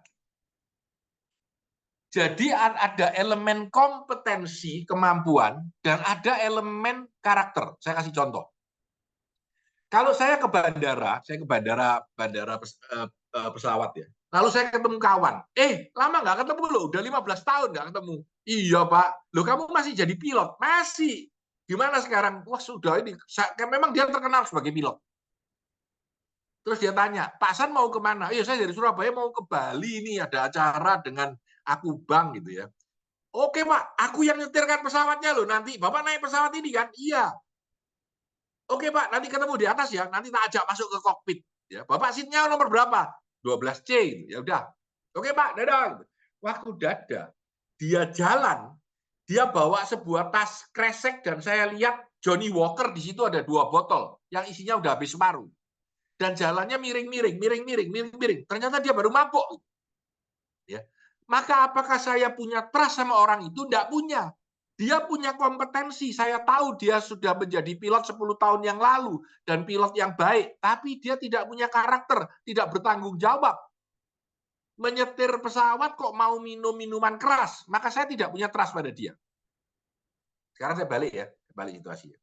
Speaker 1: Jadi ada elemen kompetensi, kemampuan, dan ada elemen karakter. Saya kasih contoh. Kalau saya ke bandara pesawat ya. Lalu saya ketemu kawan. Lama nggak ketemu loh, udah 15 tahun nggak ketemu. Iya Pak, loh kamu masih jadi pilot? Masih. Gimana sekarang? Wah sudah ini, memang dia terkenal sebagai pilot. Terus dia tanya, Pak San mau kemana? Iya saya dari Surabaya mau ke Bali ini, ada acara dengan aku Bang gitu ya. Oke Pak, aku yang nyetirkan pesawatnya loh nanti. Bapak naik pesawat ini kan? Iya. Oke Pak, nanti ketemu di atas ya. Nanti tak ajak masuk ke kokpit. Ya, Bapak seatnya nomor berapa? 12C. Ya udah. Oke Pak, dadah. Waktu dadah, dia jalan, dia bawa sebuah tas kresek dan saya lihat Johnny Walker di situ ada 2 botol yang isinya udah habis separuh. Dan jalannya miring-miring. Ternyata dia baru mabuk. Ya. Maka apakah saya punya trust sama orang itu? Tidak punya. Dia punya kompetensi. Saya tahu dia sudah menjadi pilot 10 tahun yang lalu dan pilot yang baik, tapi dia tidak punya karakter, tidak bertanggung jawab. Menyetir pesawat kok mau minum minuman keras, maka saya tidak punya trust pada dia. Sekarang saya balik situasinya.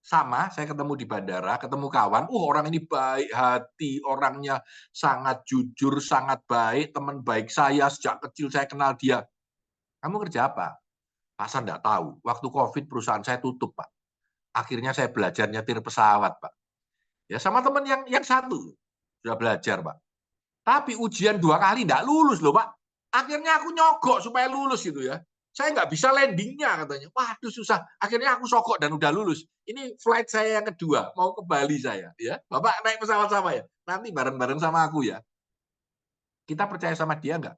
Speaker 1: Sama, saya ketemu di bandara, ketemu kawan, orang ini baik hati, orangnya sangat jujur, sangat baik, teman baik saya, sejak kecil saya kenal dia. Kamu kerja apa? Pak San enggak tahu. Waktu Covid perusahaan saya tutup, Pak. Akhirnya saya belajar nyetir pesawat, Pak. Ya sama teman yang satu sudah belajar, Pak. Tapi ujian 2 kali enggak lulus loh, Pak. Akhirnya aku nyogok supaya lulus gitu ya. Saya nggak bisa landingnya katanya. Waduh susah. Akhirnya aku sogok dan udah lulus. Ini flight saya yang kedua, mau ke Bali saya. Ya, Bapak naik pesawat sama ya. Nanti bareng-bareng sama aku ya. Kita percaya sama dia nggak?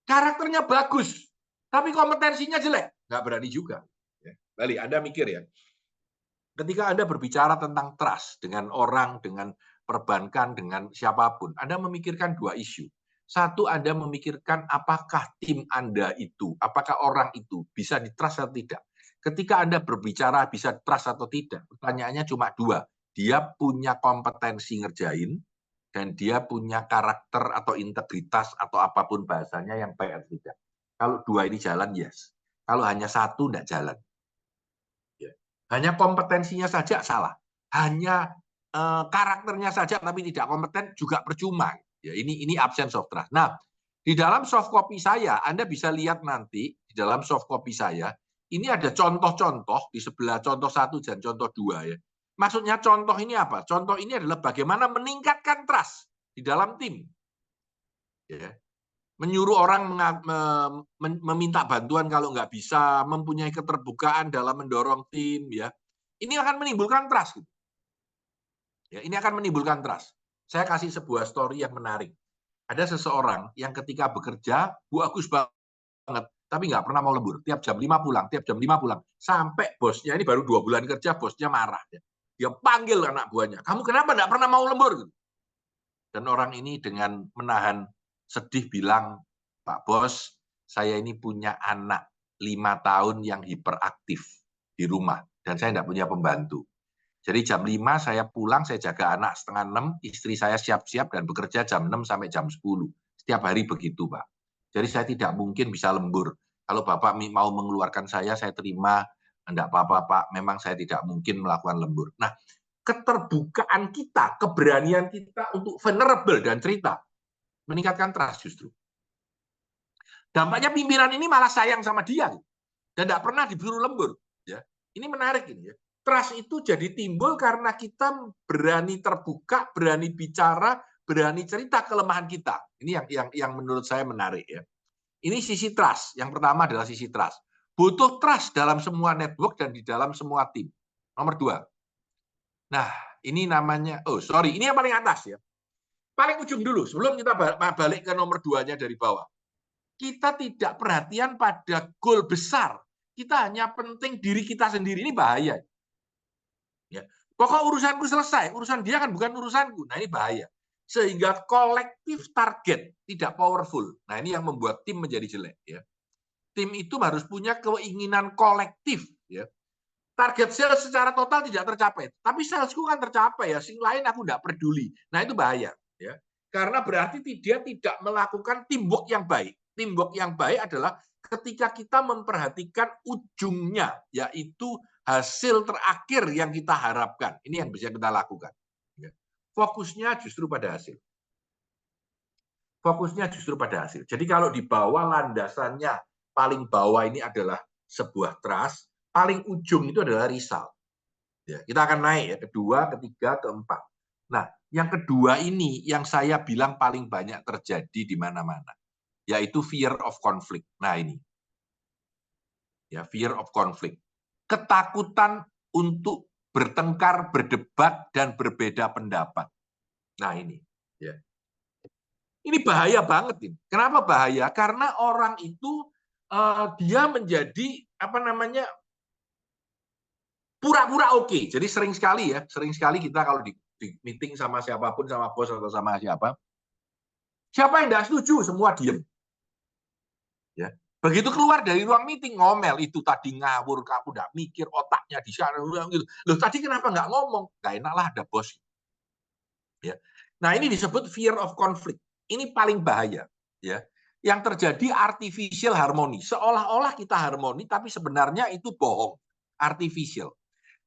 Speaker 1: Karakternya bagus, tapi kompetensinya jelek. Nggak berani juga. Ya. Bali, Anda mikir ya. Ketika Anda berbicara tentang trust dengan orang, dengan perbankan, dengan siapapun, Anda memikirkan 2 isu. Satu, Anda memikirkan apakah tim Anda itu, apakah orang itu bisa di-trust atau tidak. Ketika Anda berbicara bisa trust atau tidak, pertanyaannya cuma dua. Dia punya kompetensi ngerjain, dan dia punya karakter atau integritas atau apapun bahasanya yang baik atau tidak. Kalau dua ini jalan, yes. Kalau hanya satu, tidak jalan. Ya. Hanya kompetensinya saja salah. Hanya karakternya saja tapi tidak kompeten juga percuma. Ya, ini absence of trust. Nah, di dalam soft copy saya, Anda bisa lihat nanti di dalam soft copy saya, ini ada contoh-contoh di sebelah contoh 1 dan contoh 2 ya. Maksudnya contoh ini apa? Contoh ini adalah bagaimana meningkatkan trust di dalam tim. Ya. Menyuruh orang meminta bantuan kalau nggak bisa, mempunyai keterbukaan dalam mendorong tim, ya. Ini akan menimbulkan trust. Ya, ini akan menimbulkan trust. Saya kasih sebuah story yang menarik. Ada seseorang yang ketika bekerja, bagus banget, tapi nggak pernah mau lembur. Tiap jam 5 pulang, tiap jam 5 pulang. Sampai bosnya, ini baru 2 bulan kerja, bosnya marah. Dia panggil anak buahnya, kamu kenapa nggak pernah mau lembur? Dan orang ini dengan menahan sedih bilang, Pak Bos, saya ini punya anak 5 tahun yang hiperaktif di rumah, dan saya tidak punya pembantu. Jadi jam 5 saya pulang, saya jaga anak setengah 6, istri saya siap-siap dan bekerja jam 6 sampai jam 10. Setiap hari begitu, Pak. Jadi saya tidak mungkin bisa lembur. Kalau Bapak mau mengeluarkan saya terima, enggak apa-apa, Pak. Memang saya tidak mungkin melakukan lembur. Nah, keterbukaan kita, keberanian kita untuk vulnerable dan cerita, meningkatkan trust justru. Dampaknya pimpinan ini malah sayang sama dia. Dan tidak pernah diburu lembur. Ya. Ini menarik ini ya. Trust itu jadi timbul karena kita berani terbuka, berani bicara, berani cerita kelemahan kita. Ini yang menurut saya menarik ya. Ini sisi trust. Yang pertama adalah sisi trust. Butuh trust dalam semua network dan di dalam semua tim. Nomor 2. Nah, ini namanya, ini yang paling atas ya. Paling ujung dulu, sebelum kita balik ke nomor 2-nya dari bawah. Kita tidak perhatian pada goal besar. Kita hanya penting diri kita sendiri. Ini bahaya. Ya. Pokok urusanku selesai, urusan dia kan bukan urusanku. Nah ini bahaya. Sehingga kolektif target tidak powerful. Nah ini yang membuat tim menjadi jelek. Ya. Tim itu harus punya keinginan kolektif. Ya. Target sales secara total tidak tercapai, tapi salesku kan tercapai ya. Sing lain aku tidak peduli. Nah itu bahaya. Ya. Karena berarti dia tidak melakukan teamwork yang baik. Teamwork yang baik adalah ketika kita memperhatikan ujungnya, yaitu hasil terakhir yang kita harapkan. Ini yang bisa kita lakukan. Fokusnya justru pada hasil. Fokusnya justru pada hasil. Jadi kalau di bawah landasannya, paling bawah ini adalah sebuah trust, paling ujung itu adalah result. Ya, kita akan naik ya, kedua, ketiga, keempat. Nah, yang kedua ini yang saya bilang paling banyak terjadi di mana-mana, yaitu fear of conflict. Nah ini, ya fear of conflict. Ketakutan untuk bertengkar, berdebat, dan berbeda pendapat. Nah ini, ya. Ini bahaya banget ini. Kenapa bahaya? Karena orang itu dia menjadi pura-pura oke. Jadi sering sekali kita kalau di meeting sama siapapun, sama bos atau sama siapa yang tidak setuju semua diem. Ya. Begitu keluar dari ruang meeting, ngomel, itu tadi ngawur, kamu udah mikir, otaknya di sana, gitu. Loh, tadi kenapa nggak ngomong? Nggak enak lah, ada bos. Ya. Nah, ini disebut fear of conflict. Ini paling bahaya. Ya. Yang terjadi artificial harmony. Seolah-olah kita harmoni, tapi sebenarnya itu bohong. Artificial.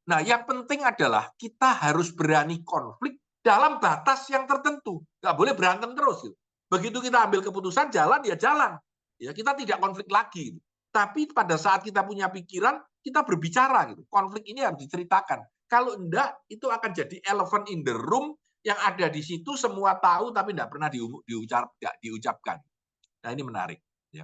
Speaker 1: Nah, yang penting adalah kita harus berani konflik dalam batas yang tertentu. Nggak boleh berantem terus. Gitu. Begitu kita ambil keputusan, jalan, ya jalan. Ya, kita tidak konflik lagi. Gitu. Tapi pada saat kita punya pikiran, kita berbicara. Gitu. Konflik ini harus diceritakan. Kalau enggak, itu akan jadi elephant in the room yang ada di situ, semua tahu, tapi tidak pernah diucapkan. Nah, ini menarik. Ya.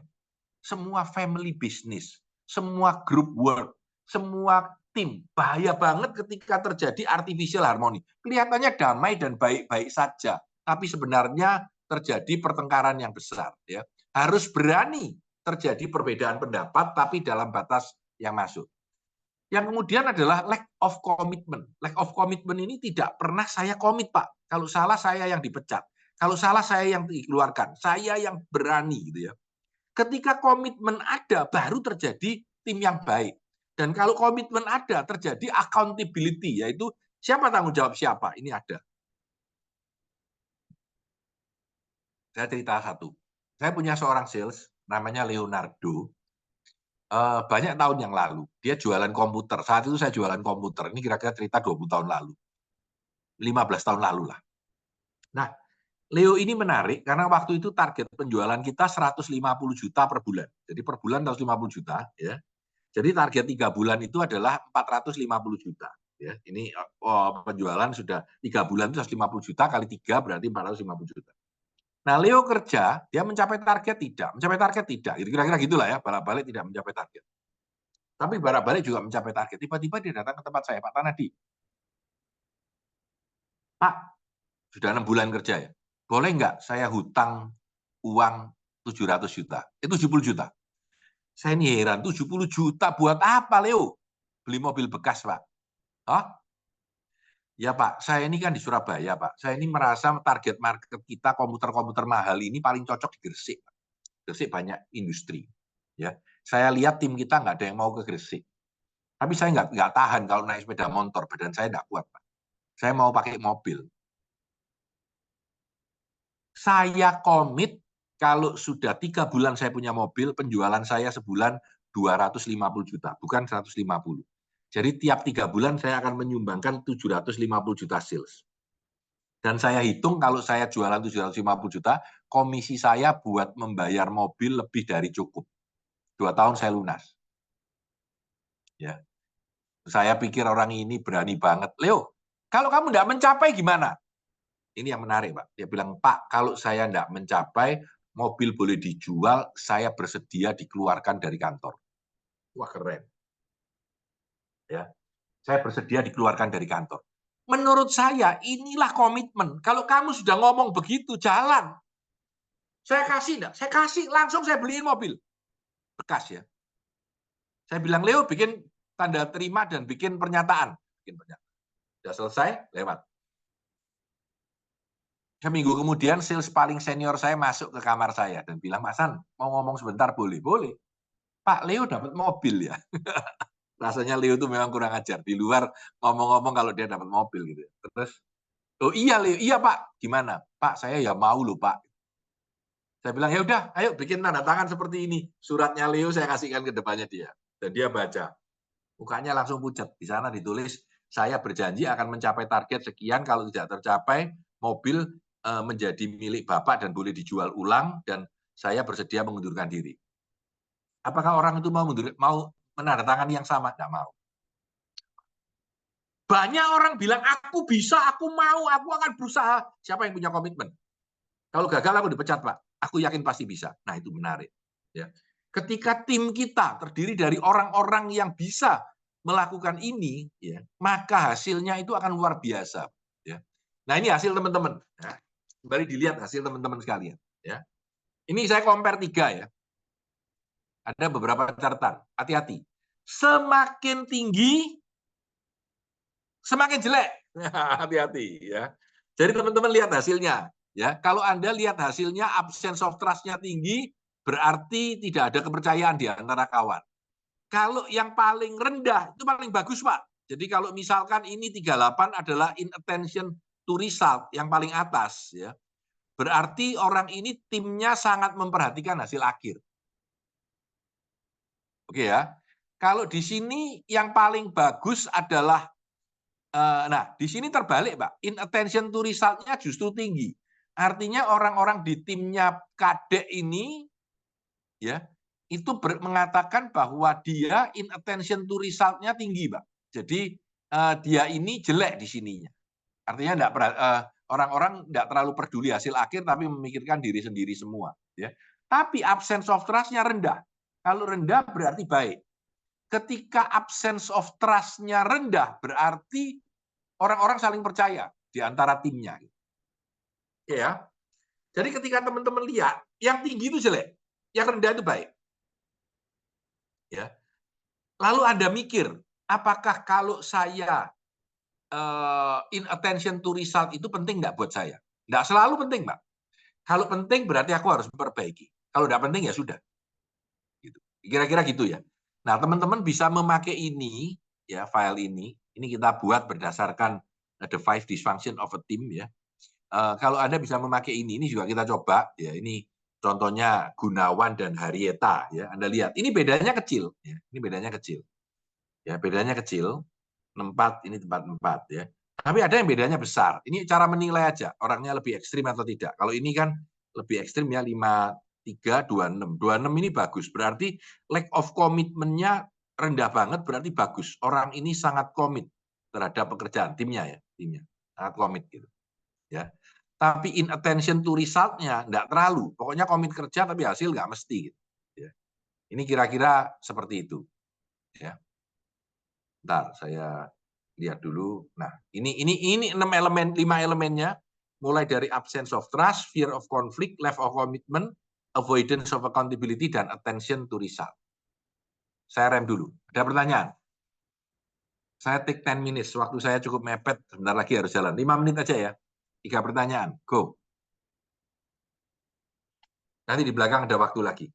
Speaker 1: Semua family business, semua group work, semua tim, bahaya banget ketika terjadi artificial harmony. Kelihatannya damai dan baik-baik saja, tapi sebenarnya terjadi pertengkaran yang besar. Ya. Harus berani terjadi perbedaan pendapat, tapi dalam batas yang masuk. Yang kemudian adalah lack of commitment. Lack of commitment ini tidak pernah saya komit, Pak. Kalau salah, saya yang dipecat. Kalau salah saya yang dikeluarkan, saya yang berani gitu ya. Ketika komitmen ada, baru terjadi tim yang baik. Dan kalau komitmen ada, terjadi accountability, yaitu siapa tanggung jawab siapa, ini ada. Saya cerita satu. Saya punya seorang sales, namanya Leonardo, banyak tahun yang lalu. Dia jualan komputer. Saat itu saya jualan komputer. Ini kira-kira cerita 20 tahun lalu. 15 tahun lalu lah. Nah, Leo ini menarik karena waktu itu target penjualan kita 150 juta per bulan. Jadi per bulan 150 juta. Ya. Jadi target 3 bulan itu adalah 450 juta. Ya. Ini penjualan sudah 3 bulan itu 150 juta kali 3 berarti 450 juta. Nah, Leo kerja, dia mencapai target tidak, mencapai target tidak. Kira-kira gitulah ya, bolak-balik tidak mencapai target. Tapi bolak-balik juga mencapai target. Tiba-tiba dia datang ke tempat saya, Pak Tanadi. Pak, sudah 6 bulan kerja ya. Boleh nggak saya hutang uang 700 juta? 70 juta. Saya ini heran, 70 juta buat apa, Leo? Beli mobil bekas, Pak. Hah? Ya Pak, saya ini kan di Surabaya Pak. Saya ini merasa target market kita komputer-komputer mahal ini paling cocok di Gresik. Gresik banyak industri. Ya, saya lihat tim kita nggak ada yang mau ke Gresik. Tapi saya nggak tahan kalau naik sepeda motor, badan saya nggak kuat Pak. Saya mau pakai mobil. Saya komit kalau sudah 3 bulan saya punya mobil, penjualan saya sebulan 250 juta, bukan 150. Jadi tiap 3 bulan saya akan menyumbangkan 750 juta sales. Dan saya hitung kalau saya jualan 750 juta, komisi saya buat membayar mobil lebih dari cukup. 2 tahun saya lunas. Ya. Saya pikir orang ini berani banget. Leo, kalau kamu tidak mencapai gimana? Ini yang menarik, Pak. Dia bilang, Pak, kalau saya tidak mencapai, mobil boleh dijual, saya bersedia dikeluarkan dari kantor. Wah, keren. Ya. Saya bersedia dikeluarkan dari kantor. Menurut saya, inilah komitmen. Kalau kamu sudah ngomong begitu, jalan. Saya kasih enggak? Saya kasih, langsung saya beliin mobil. Bekas ya. Saya bilang, Leo bikin tanda terima dan bikin pernyataan. Sudah selesai, lewat. Seminggu kemudian, sales paling senior saya masuk ke kamar saya dan bilang, Mas San, mau ngomong sebentar boleh? Boleh. Pak, Leo dapat mobil ya. Rasanya Leo itu memang kurang ajar. Di luar ngomong-ngomong kalau dia dapat mobil gitu. Terus, oh iya Leo, iya Pak. Gimana? Pak, saya ya mau loh Pak. Saya bilang, ya udah, ayo bikin tanda tangan seperti ini. Suratnya Leo saya kasihkan ke depannya dia. Dan dia baca. Mukanya langsung pucat. Di sana ditulis, saya berjanji akan mencapai target sekian. Kalau tidak tercapai, mobil menjadi milik Bapak dan boleh dijual ulang. Dan saya bersedia mengundurkan diri. Apakah orang itu mau menandatangani yang sama? Tidak mau. Banyak orang bilang, aku bisa, aku mau, aku akan berusaha. Siapa yang punya komitmen? Kalau gagal, aku dipecat, Pak. Aku yakin pasti bisa. Nah, itu menarik. Ya. Ketika tim kita terdiri dari orang-orang yang bisa melakukan ini, ya, maka hasilnya itu akan luar biasa. Ya. Nah, ini hasil teman-teman. Ya. Kembali dilihat hasil teman-teman sekalian. Ya. Ini saya compare 3 ya. Ada beberapa catatan. Hati-hati. Semakin tinggi, semakin jelek. Hati-hati ya. Jadi teman-teman lihat hasilnya. Ya, kalau Anda lihat hasilnya absence of trust-nya tinggi, berarti tidak ada kepercayaan di antara kawan. Kalau yang paling rendah itu paling bagus, Pak. Jadi kalau misalkan ini 38 adalah inattention to result yang paling atas ya. Berarti orang ini timnya sangat memperhatikan hasil akhir. Oke ya. Kalau di sini yang paling bagus adalah nah, di sini terbalik, Pak. Inattention to result-nya justru tinggi. Artinya orang-orang di timnya Kadek ini ya, itu mengatakan bahwa dia inattention to result-nya tinggi, Pak. Jadi dia ini jelek di sininya. Artinya orang-orang tidak terlalu peduli hasil akhir tapi memikirkan diri sendiri semua, ya. Tapi absence of trust-nya rendah. Kalau rendah berarti baik. Ketika absence of trust-nya rendah berarti orang-orang saling percaya di antara timnya. Ya. Jadi ketika teman-teman lihat, yang tinggi itu jelek, yang rendah itu baik. Ya. Lalu Anda mikir, apakah kalau saya inattention to result itu penting nggak buat saya? Nggak selalu penting, Mbak. Kalau penting berarti aku harus memperbaiki. Kalau tidak penting ya sudah. Gitu. Kira-kira gitu ya. Nah, teman-teman bisa memakai ini, ya file ini kita buat berdasarkan the 5 dysfunction of a team ya. Kalau Anda bisa memakai ini juga kita coba ya. Ini contohnya Gunawan dan Haryeta ya. Anda lihat, ini bedanya kecil ya. Ini bedanya kecil. Ya, bedanya kecil. Tempat ini tempat 4 ya. Tapi ada yang bedanya besar. Ini cara menilai aja orangnya lebih ekstrim atau tidak. Kalau ini kan lebih ekstrim ya 53 26. 26 ini bagus. Berarti lack of commitment-nya rendah banget, berarti bagus. Orang ini sangat komit terhadap pekerjaan timnya ya, timnya. Sangat komit gitu. Ya. Tapi inattention to result-nya enggak terlalu. Pokoknya komit kerja tapi hasil enggak mesti gitu. Ya. Ini kira-kira seperti itu. Ya. Bentar, saya lihat dulu. Nah, ini 6 elemen, 5 elemennya, mulai dari absence of trust, fear of conflict, lack of commitment, avoidance of accountability, dan attention to result. Saya rem dulu. Ada pertanyaan? Saya take 10 minutes. Waktu saya cukup mepet. Sebentar lagi harus jalan. 5 menit aja ya. 3 pertanyaan. Go. Nanti di belakang ada waktu lagi.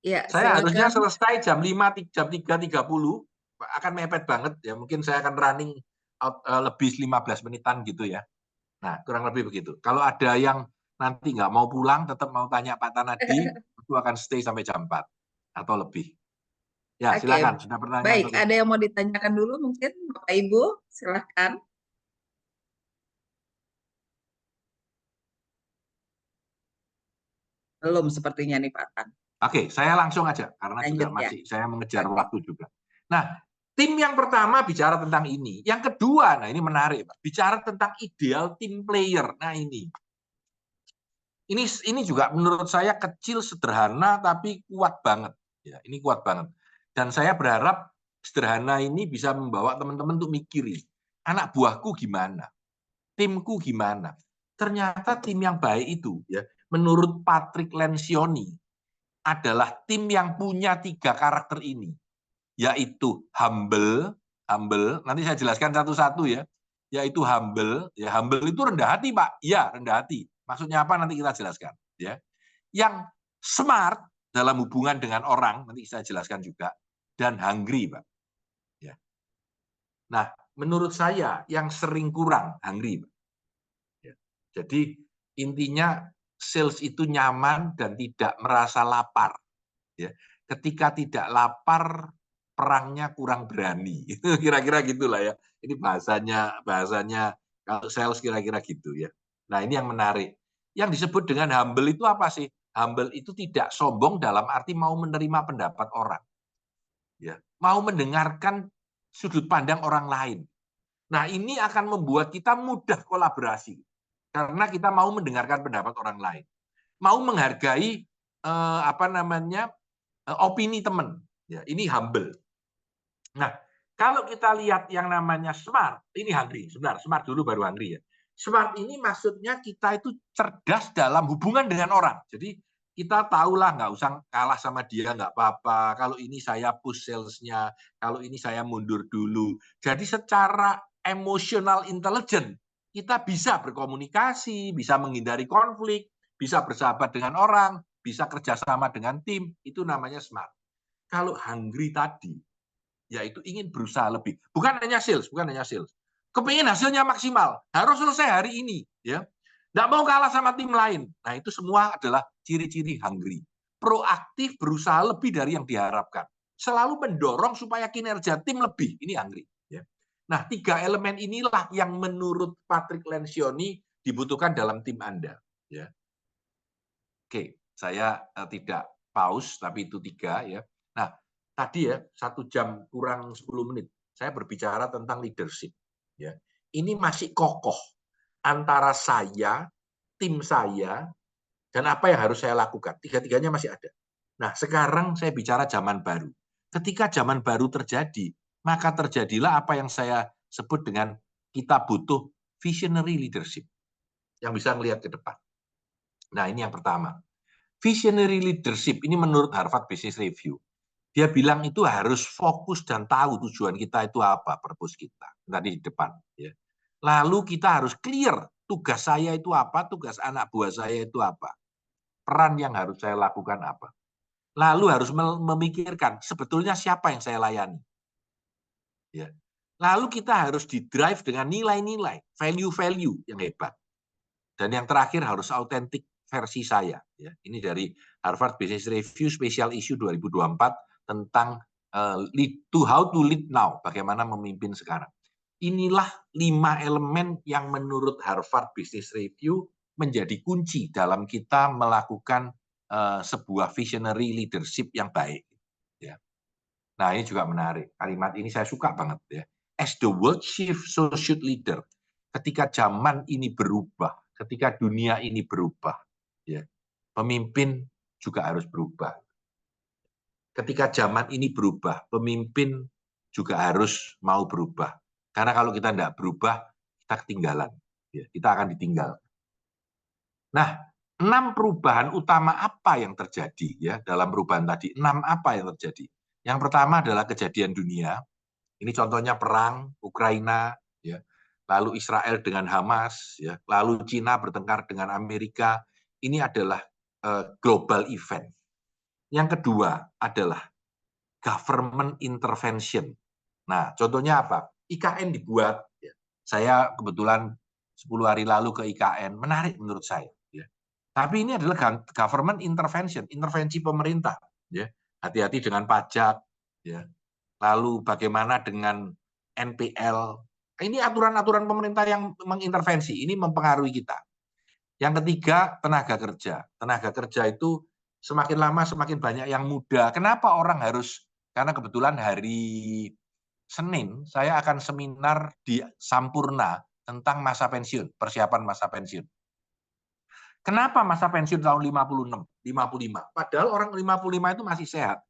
Speaker 2: Ya,
Speaker 1: Saya harusnya
Speaker 2: silakan.
Speaker 1: selesai jam 5, jam 3.30. Akan mepet banget ya. Mungkin saya akan running out, lebih 15 menitan gitu ya. Nah, kurang lebih begitu. Kalau ada yang nanti nggak mau pulang, tetap mau tanya Pak Tanadi, itu akan stay sampai jam 4 atau lebih. Ya,
Speaker 2: Oke,
Speaker 1: silakan. Sudah pertanyaan
Speaker 2: baik.
Speaker 1: atau
Speaker 2: Ada
Speaker 1: tidak?
Speaker 2: yang mau ditanyakan dulu mungkin, Bapak Ibu? Silakan. Belum sepertinya nih Pak Tan.
Speaker 1: Oke, saya langsung aja karena juga
Speaker 2: Lanjut ya.
Speaker 1: masih saya mengejar
Speaker 2: Oke.
Speaker 1: waktu juga. Nah, tim yang pertama bicara tentang ini. Yang kedua, nah ini menarik, Pak. Bicara tentang ideal team player. Nah, ini juga menurut saya kecil, sederhana, tapi kuat banget. Ya, ini kuat banget. Dan saya berharap sederhana ini bisa membawa teman-teman untuk mikirin, anak buahku gimana, timku gimana. Ternyata tim yang baik itu, ya, menurut Patrick Lencioni, adalah tim yang punya 3 karakter ini, yaitu humble, nanti saya jelaskan satu-satu ya, yaitu humble, ya humble itu rendah hati Pak, ya rendah hati. Maksudnya apa nanti kita jelaskan, ya. Yang smart dalam hubungan dengan orang nanti saya jelaskan juga, dan hungry Pak. Ya. Nah, menurut saya yang sering kurang hungry Pak. Ya. Jadi intinya sales itu nyaman dan tidak merasa lapar. Ya. Ketika tidak lapar, perangnya kurang berani. Kira-kira gitulah ya. Ini bahasanya kalau sales kira-kira gitu ya. Nah, ini yang menarik. Yang disebut dengan humble itu apa sih? Humble itu tidak sombong dalam arti mau menerima pendapat orang. Ya, mau mendengarkan sudut pandang orang lain. Nah, ini akan membuat kita mudah kolaborasi karena kita mau mendengarkan pendapat orang lain. Mau menghargai opini teman. Ya, ini humble. Nah, kalau kita lihat yang namanya smart, ini hungry. Sebentar, smart dulu baru hungry ya. Smart ini maksudnya kita itu cerdas dalam hubungan dengan orang. Jadi kita tahulah nggak usah kalah sama dia, nggak apa-apa. Kalau ini saya push salesnya, kalau ini saya mundur dulu. Jadi secara emotional intelligence, kita bisa berkomunikasi, bisa menghindari konflik, bisa bersahabat dengan orang, bisa kerjasama dengan tim. Itu namanya smart. Kalau hungry tadi, yaitu ingin berusaha lebih. Bukan hanya sales. Kepingin hasilnya maksimal. Harus selesai hari ini. Ya. Nggak mau kalah sama tim lain. Nah, itu semua adalah ciri-ciri hungry. Proaktif, berusaha lebih dari yang diharapkan. Selalu mendorong supaya kinerja tim lebih. Ini hungry. Ya. Nah, 3 elemen inilah yang menurut Patrick Lencioni dibutuhkan dalam tim Anda. Ya. Oke, saya tidak pause, tapi itu 3 ya. Nah, tadi ya 1 jam kurang 10 menit saya berbicara tentang leadership. Ya, ini masih kokoh antara saya, tim saya, dan apa yang harus saya lakukan. Tiga-tiganya masih ada. Nah, sekarang saya bicara zaman baru. Ketika zaman baru terjadi, maka terjadilah apa yang saya sebut dengan kita butuh visionary leadership yang bisa melihat ke depan. Nah, ini yang pertama. Visionary leadership ini menurut Harvard Business Review. Dia bilang itu harus fokus dan tahu tujuan kita itu apa, purpose kita. Tadi di depan. Ya. Lalu kita harus clear tugas saya itu apa, tugas anak buah saya itu apa, peran yang harus saya lakukan apa. Lalu harus memikirkan sebetulnya siapa yang saya layani. Ya. Lalu kita harus di-drive dengan nilai-nilai, value-value yang hebat. Dan yang terakhir harus autentik versi saya. Ya. Ini dari Harvard Business Review Special Issue 2024 tentang how to lead now, bagaimana memimpin sekarang. Inilah 5 elemen yang menurut Harvard Business Review menjadi kunci dalam kita melakukan sebuah visionary leadership yang baik. Ya. Nah, ini juga menarik. Kalimat ini saya suka banget ya. As the world shift, so should leader. Ketika zaman ini berubah, ketika dunia ini berubah, ya, pemimpin juga harus berubah. Ketika zaman ini berubah, pemimpin juga harus mau berubah. Karena kalau kita tidak berubah, kita ketinggalan. Ya, kita akan ditinggal. Nah, 6 perubahan utama apa yang terjadi ya dalam perubahan tadi? 6 apa yang terjadi? Yang pertama adalah kejadian dunia. Ini contohnya perang Ukraina, ya. Lalu Israel dengan Hamas, ya. Lalu Cina bertengkar dengan Amerika. Ini adalah global event. Yang kedua adalah government intervention. Nah, contohnya apa? IKN dibuat. Ya. Saya kebetulan 10 hari lalu ke IKN, menarik menurut saya. Ya. Tapi ini adalah government intervention, intervensi pemerintah. Ya. Hati-hati dengan pajak, ya. Lalu bagaimana dengan NPL? Ini aturan-aturan pemerintah yang mengintervensi, ini mempengaruhi kita. Yang ketiga, tenaga kerja. Tenaga kerja itu semakin lama semakin banyak yang muda. Kenapa orang harus, karena kebetulan hari Senin saya akan seminar di Sampurna tentang masa pensiun, persiapan masa pensiun. Kenapa masa pensiun tahun 56, 55? Padahal orang 55 itu masih sehat.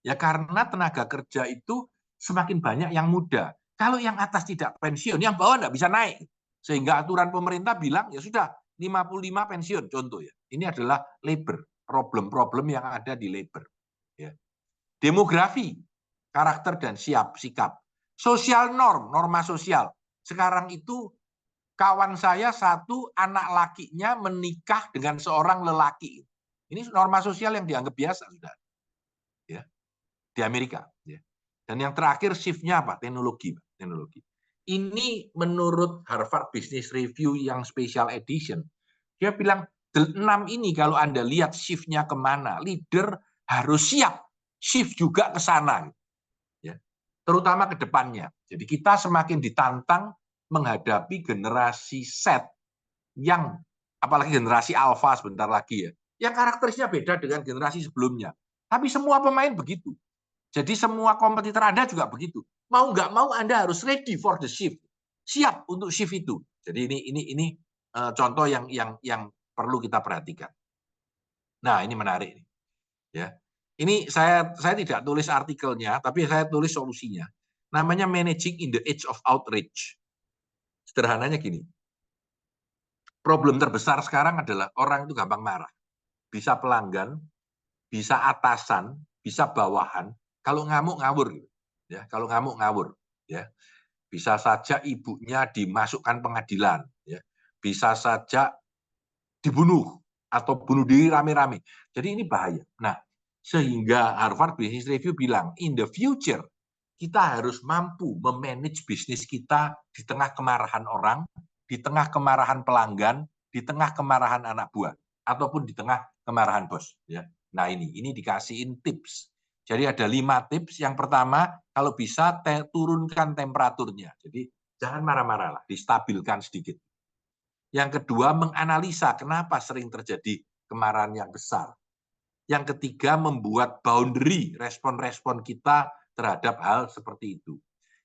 Speaker 1: Ya karena tenaga kerja itu semakin banyak yang muda. Kalau yang atas tidak pensiun, yang bawah tidak bisa naik. Sehingga aturan pemerintah bilang, ya sudah, 55 pensiun, contoh ya. Ini adalah labor, problem-problem yang ada di labor. Ya. Demografi, karakter dan sikap. Sosial norma sosial. Sekarang itu kawan saya satu anak lakinya menikah dengan seorang lelaki. Ini norma sosial yang dianggap biasa, sudah. Ya. Di Amerika. Ya. Dan yang terakhir shift-nya apa? Teknologi. Ini menurut Harvard Business Review yang special edition. Dia bilang, 6 ini kalau Anda lihat shift-nya kemana, leader harus siap shift juga ke sana. Ya. Terutama ke depannya. Jadi kita semakin ditantang menghadapi generasi Z yang, apalagi generasi alpha sebentar lagi ya, yang karakterisnya beda dengan generasi sebelumnya. Tapi semua pemain begitu. Jadi semua kompetitor Anda juga begitu. Mau nggak mau Anda harus ready for the shift. Siap untuk shift itu. Jadi ini contoh yang perlu kita perhatikan. Nah, ini menarik. Ya. Ini saya tidak tulis artikelnya, tapi saya tulis solusinya. Namanya Managing in the Age of Outrage. Sederhananya gini. Problem terbesar sekarang adalah orang itu gampang marah. Bisa pelanggan, bisa atasan, bisa bawahan. Kalau ngamuk ngawur, ya. Kalau ngamuk ngawur, ya. Bisa saja ibunya dimasukkan pengadilan, ya. Bisa saja dibunuh atau bunuh diri rame-rame. Jadi ini bahaya. Nah, sehingga Harvard Business Review bilang, in the future kita harus mampu memanage bisnis kita di tengah kemarahan orang, di tengah kemarahan pelanggan, di tengah kemarahan anak buah, ataupun di tengah kemarahan bos. Ya. Nah ini dikasihin tips. Jadi ada 5 tips. Yang pertama, kalau bisa turunkan temperaturnya. Jadi jangan marah-marah lah, distabilkan sedikit. Yang kedua, menganalisa kenapa sering terjadi kemarahan yang besar. Yang ketiga, membuat boundary respon-respon kita terhadap hal seperti itu.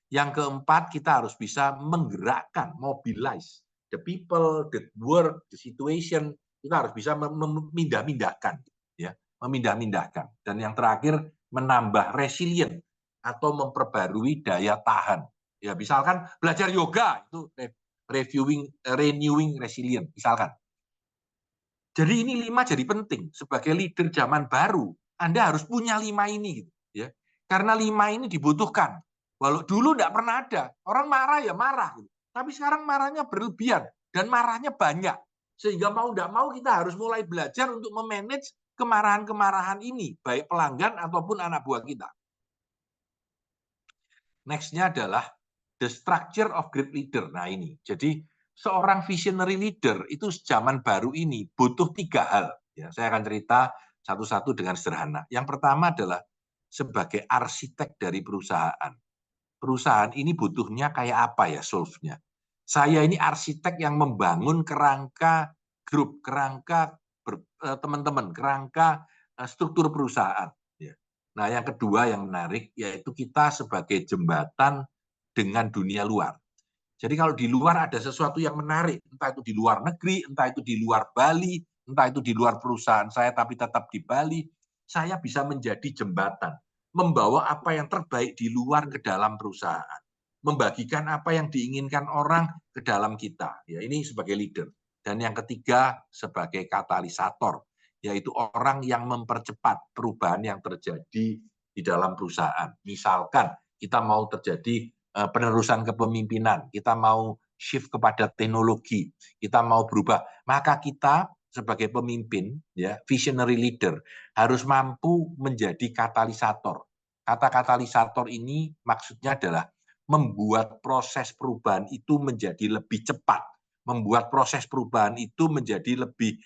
Speaker 1: Yang keempat, kita harus bisa menggerakkan, mobilize the people, the work, the situation. Kita harus bisa memindah-mindahkan, ya, memindah-mindahkan. Dan yang terakhir, menambah resilient atau memperbarui daya tahan. Ya, misalkan belajar yoga itu renewing resilient, misalkan. Jadi ini 5 jadi penting sebagai leader zaman baru. Anda harus punya 5 ini, ya. Karena 5 ini dibutuhkan. Walau dulu tidak pernah ada, orang marah ya marah, tapi sekarang marahnya berlebihan. dan marahnya banyak. Sehingga mau tidak mau kita harus mulai belajar untuk memanage kemarahan-kemarahan ini, baik pelanggan ataupun anak buah kita. Next-nya adalah the structure of great leader. Nah ini, jadi seorang visionary leader itu zaman baru ini butuh 3 hal. Ya, saya akan cerita satu-satu dengan sederhana. Yang pertama adalah sebagai arsitek dari perusahaan. Perusahaan ini butuhnya kayak apa ya solve-nya? Saya ini arsitek yang membangun kerangka grup, kerangka teman-teman, kerangka struktur perusahaan. Nah, yang kedua yang menarik yaitu kita sebagai jembatan dengan dunia luar. Jadi kalau di luar ada sesuatu yang menarik, entah itu di luar negeri, entah itu di luar Bali, entah itu di luar perusahaan saya tapi tetap di Bali, saya bisa menjadi jembatan, membawa apa yang terbaik di luar ke dalam perusahaan, membagikan apa yang diinginkan orang ke dalam kita. Ya, ini sebagai leader. Dan yang ketiga sebagai katalisator, yaitu orang yang mempercepat perubahan yang terjadi di dalam perusahaan. Misalkan kita mau terjadi penerusan kepemimpinan, kita mau shift kepada teknologi, kita mau berubah, maka kita sebagai pemimpin, ya, visionary leader, harus mampu menjadi katalisator. Kata katalisator ini maksudnya adalah membuat proses perubahan itu menjadi lebih cepat, membuat proses perubahan itu menjadi lebih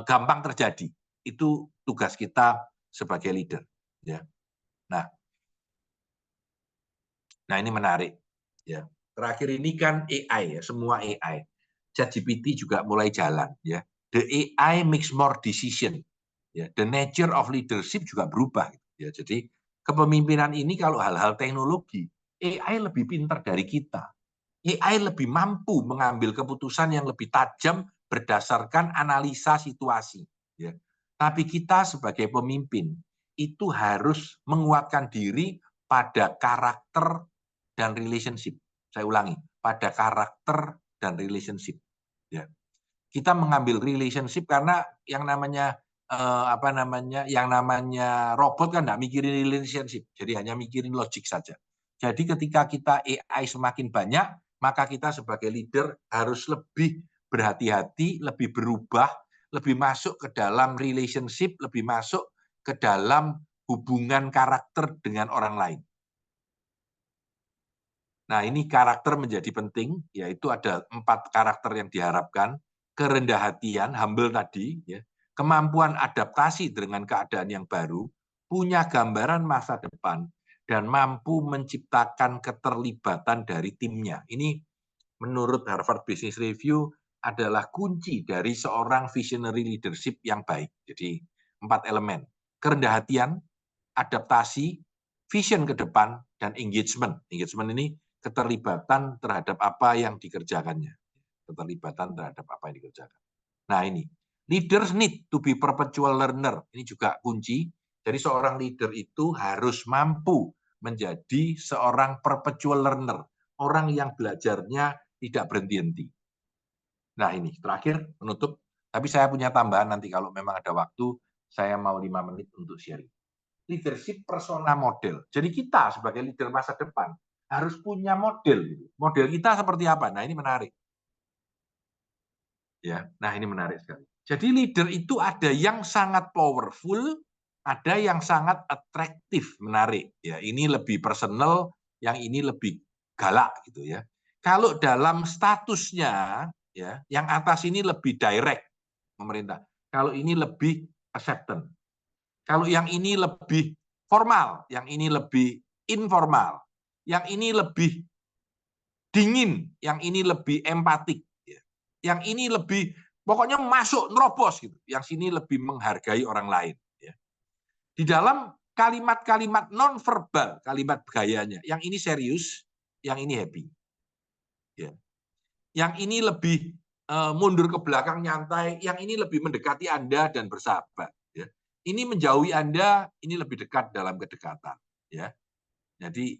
Speaker 1: gampang terjadi. Itu tugas kita sebagai leader. Ya. Nah ini menarik. Ya. Terakhir ini kan AI ya, semua AI. ChatGPT juga mulai jalan. Ya. The AI makes more decision. Ya. The nature of leadership juga berubah. Ya. Jadi kepemimpinan ini kalau hal-hal teknologi, AI lebih pintar dari kita. AI lebih mampu mengambil keputusan yang lebih tajam berdasarkan analisa situasi. Ya. Tapi kita sebagai pemimpin itu harus menguatkan diri pada karakter dan relationship. Saya ulangi, pada karakter dan relationship. Ya. Kita mengambil relationship karena yang namanya yang namanya robot kan nggak mikirin relationship, jadi hanya mikirin logik saja. Jadi ketika kita AI semakin banyak, maka kita sebagai leader harus lebih berhati-hati, lebih berubah, lebih masuk ke dalam relationship, lebih masuk ke dalam hubungan karakter dengan orang lain. Nah, ini karakter menjadi penting, yaitu ada 4 karakter yang diharapkan. Kerendah hatian, humble tadi, ya, kemampuan adaptasi dengan keadaan yang baru, punya gambaran masa depan, dan mampu menciptakan keterlibatan dari timnya. Ini menurut Harvard Business Review adalah kunci dari seorang visionary leadership yang baik. Jadi 4 elemen. Kerendah hatian, adaptasi, vision ke depan, dan engagement. Engagement ini keterlibatan terhadap apa yang dikerjakannya. Keterlibatan terhadap apa yang dikerjakan. Nah ini, leaders need to be perpetual learner. Ini juga kunci. Jadi seorang leader itu harus mampu menjadi seorang perpetual learner. Orang yang belajarnya tidak berhenti-henti. Nah ini, terakhir menutup. Tapi saya punya tambahan nanti kalau memang ada waktu, saya mau 5 menit untuk sharing. Leadership persona model. Jadi kita sebagai leader masa depan harus punya model. Model kita seperti apa? Nah ini menarik. Ya, nah ini menarik sekali. Jadi leader itu ada yang sangat powerful, ada yang sangat atraktif, menarik. Ya, ini lebih personal, yang ini lebih galak gitu ya. Kalau dalam statusnya, ya, yang atas ini lebih direct pemerintah. Kalau ini lebih acceptance. Kalau yang ini lebih formal, yang ini lebih informal, yang ini lebih dingin, yang ini lebih empatik, yang ini lebih pokoknya masuk nerobos gitu, yang sini lebih menghargai orang lain. Di dalam kalimat-kalimat nonverbal, kalimat gayanya, yang ini serius, yang ini happy. Yang ini lebih mundur ke belakang nyantai, yang ini lebih mendekati Anda dan bersahabat. Ini menjauhi Anda, ini lebih dekat dalam kedekatan. Ya. Jadi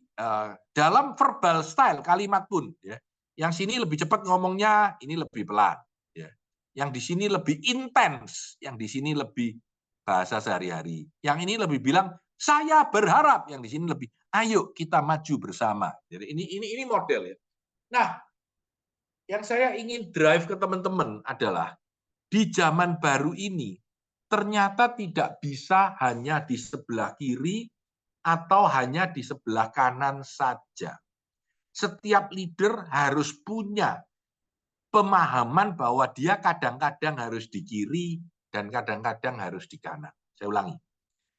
Speaker 1: dalam verbal style kalimat pun, ya, yang sini lebih cepat ngomongnya, ini lebih pelan. Ya. Yang di sini lebih intens, yang di sini lebih bahasa sehari-hari. Yang ini lebih bilang saya berharap, yang di sini lebih ayo kita maju bersama. Jadi ini model ya. Nah, yang saya ingin drive ke teman-teman adalah di zaman baru ini ternyata tidak bisa hanya di sebelah kiri atau hanya di sebelah kanan saja. Setiap leader harus punya pemahaman bahwa dia kadang-kadang harus di kiri dan kadang-kadang harus di kanan. Saya ulangi.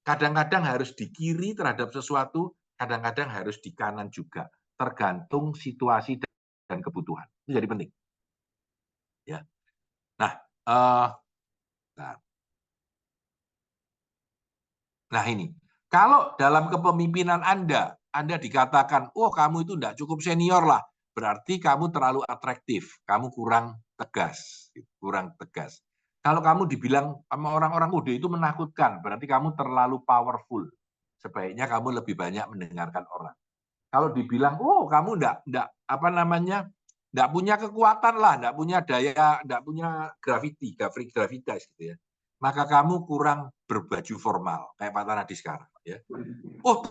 Speaker 1: Kadang-kadang harus di kiri terhadap sesuatu, kadang-kadang harus di kanan juga. Tergantung situasi dan kebutuhan. Itu jadi penting. Ya. Nah, nah ini. Kalau dalam kepemimpinan Anda dikatakan, oh kamu itu tidak cukup senior lah, berarti kamu terlalu atraktif, kamu kurang tegas. Kalau kamu dibilang sama orang-orang muda itu menakutkan, berarti kamu terlalu powerful. Sebaiknya kamu lebih banyak mendengarkan orang. Kalau dibilang, oh kamu enggak punya kekuatan lah, enggak punya daya, enggak punya gravitas gitu ya. Maka kamu kurang berbaju formal kayak Pak Tanadi sekarang ya. Oh,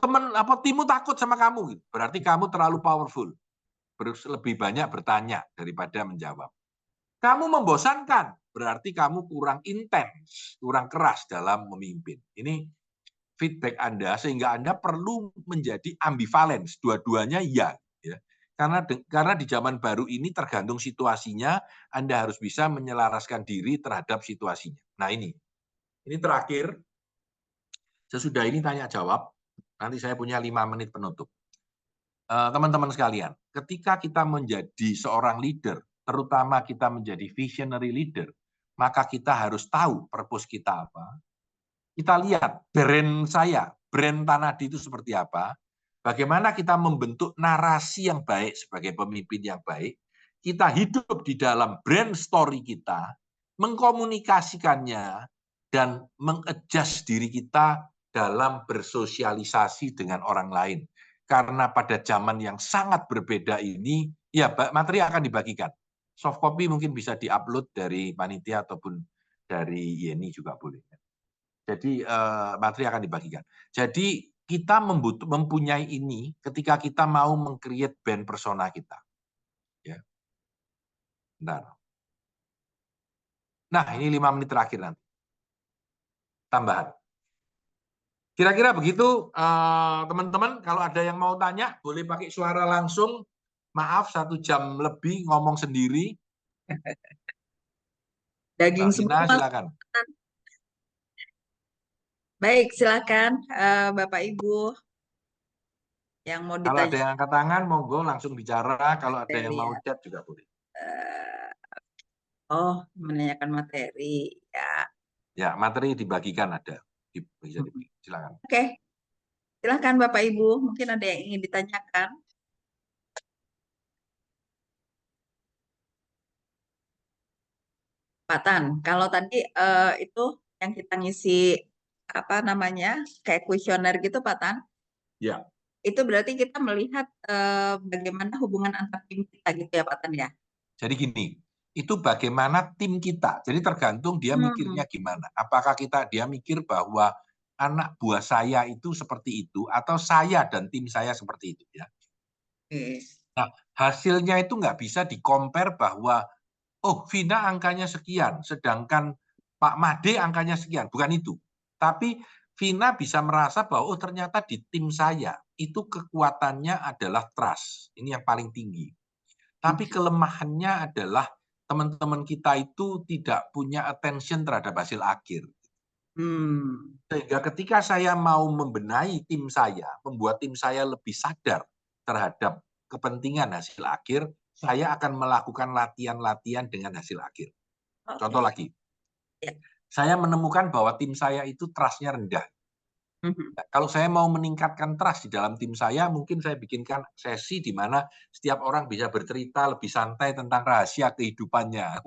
Speaker 1: timmu takut sama kamu gitu. Berarti kamu terlalu powerful. Lebih banyak bertanya daripada menjawab. Kamu membosankan, berarti kamu kurang intens, kurang keras dalam memimpin. Ini feedback Anda sehingga Anda perlu menjadi ambivalence, dua-duanya ya. Karena di zaman baru ini tergantung situasinya, Anda harus bisa menyelaraskan diri terhadap situasinya. Nah ini terakhir, sesudah ini tanya jawab, nanti saya punya 5 menit penutup. Teman-teman sekalian, ketika kita menjadi seorang leader, terutama kita menjadi visionary leader, maka kita harus tahu purpose kita apa. Kita lihat brand Tanadi itu seperti apa, bagaimana kita membentuk narasi yang baik sebagai pemimpin yang baik, kita hidup di dalam brand story kita, mengkomunikasikannya, dan mengadjust diri kita dalam bersosialisasi dengan orang lain. Karena pada zaman yang sangat berbeda ini, ya materi akan dibagikan. Soft copy mungkin bisa diupload dari panitia ataupun dari Yeni juga boleh. Jadi materi akan dibagikan. Jadi kita mempunyai ini ketika kita mau meng-create brand persona kita. Ya. Bentar. Nah, ini 5 menit terakhir nanti. Tambahan. Kira-kira begitu, teman-teman. Kalau ada yang mau tanya, boleh pakai suara langsung. Maaf, 1 jam lebih ngomong sendiri.
Speaker 2: Daging
Speaker 1: Mbak Vina,
Speaker 2: semua.
Speaker 1: silakan.
Speaker 2: Baik, silakan Bapak Ibu yang mau
Speaker 1: Kalau ada
Speaker 2: ditanya.
Speaker 1: yang angkat tangan, monggo langsung bicara. Kalau ada yang mau chat juga boleh.
Speaker 2: Menanyakan materi. Ya.
Speaker 1: Ya, materi dibagikan ada. Silakan.
Speaker 2: Oke. Silakan Bapak Ibu, mungkin ada yang ingin ditanyakan. Pak Tan, kalau tadi itu yang kita ngisi kayak kuesioner gitu Pak Tan.
Speaker 1: Ya.
Speaker 2: Itu berarti kita melihat bagaimana hubungan antar tim kita gitu ya Pak Tan ya.
Speaker 1: Jadi gini, itu bagaimana tim kita. Jadi tergantung dia mikirnya gimana. Apakah dia mikir bahwa anak buah saya itu seperti itu atau saya dan tim saya seperti itu ya. Nah, hasilnya itu nggak bisa di-compare bahwa oh, Vina angkanya sekian, sedangkan Pak Made angkanya sekian. Bukan itu. Tapi Vina bisa merasa bahwa oh ternyata di tim saya itu kekuatannya adalah trust. Ini yang paling tinggi. Tapi kelemahannya adalah teman-teman kita itu tidak punya attention terhadap hasil akhir. Sehingga ketika saya mau membenahi tim saya, membuat tim saya lebih sadar terhadap kepentingan hasil akhir, saya akan melakukan latihan-latihan dengan hasil akhir. Contoh lagi, saya menemukan bahwa tim saya itu trust-nya rendah. Kalau saya mau meningkatkan trust di dalam tim saya, mungkin saya bikinkan sesi di mana setiap orang bisa bercerita lebih santai tentang rahasia kehidupannya.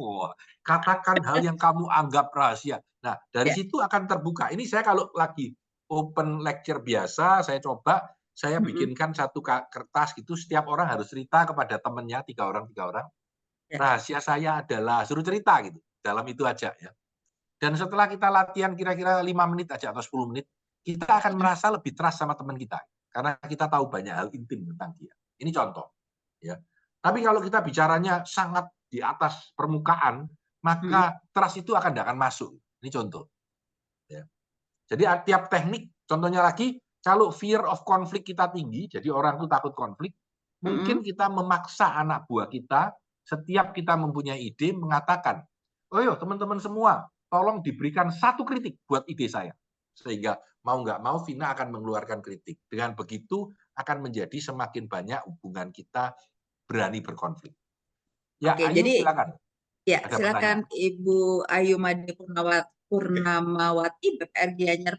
Speaker 1: Katakan hal yang kamu anggap rahasia. Nah, dari situ akan terbuka. Ini saya kalau lagi open lecture biasa, saya coba, saya bikinkan 1 kertas gitu, setiap orang harus cerita kepada temannya, 3 orang. Rahasia saya adalah, suruh cerita gitu. Dalam itu aja ya. Dan setelah kita latihan kira-kira 5 menit aja atau 10 menit, kita akan merasa lebih trust sama teman kita. Karena kita tahu banyak hal intim tentang dia. Ini contoh. Ya. Tapi kalau kita bicaranya sangat di atas permukaan, maka trust itu tidak akan masuk. Ini contoh. Ya. Jadi tiap teknik, contohnya lagi, kalau fear of conflict kita tinggi, jadi orang itu takut konflik, mungkin kita memaksa anak buah kita, setiap kita mempunyai ide, mengatakan, oh yo teman-teman semua, tolong diberikan satu kritik buat ide saya. Sehingga mau nggak mau Vina akan mengeluarkan kritik. Dengan begitu akan menjadi semakin banyak hubungan kita berani berkonflik. Ya,
Speaker 2: Oke,
Speaker 1: Ayu
Speaker 2: jadi
Speaker 1: silakan.
Speaker 2: ya,
Speaker 1: Ada
Speaker 2: silakan
Speaker 1: pertanyaan.
Speaker 2: Ibu Ayu Made Purnamawati, BPR Gianyar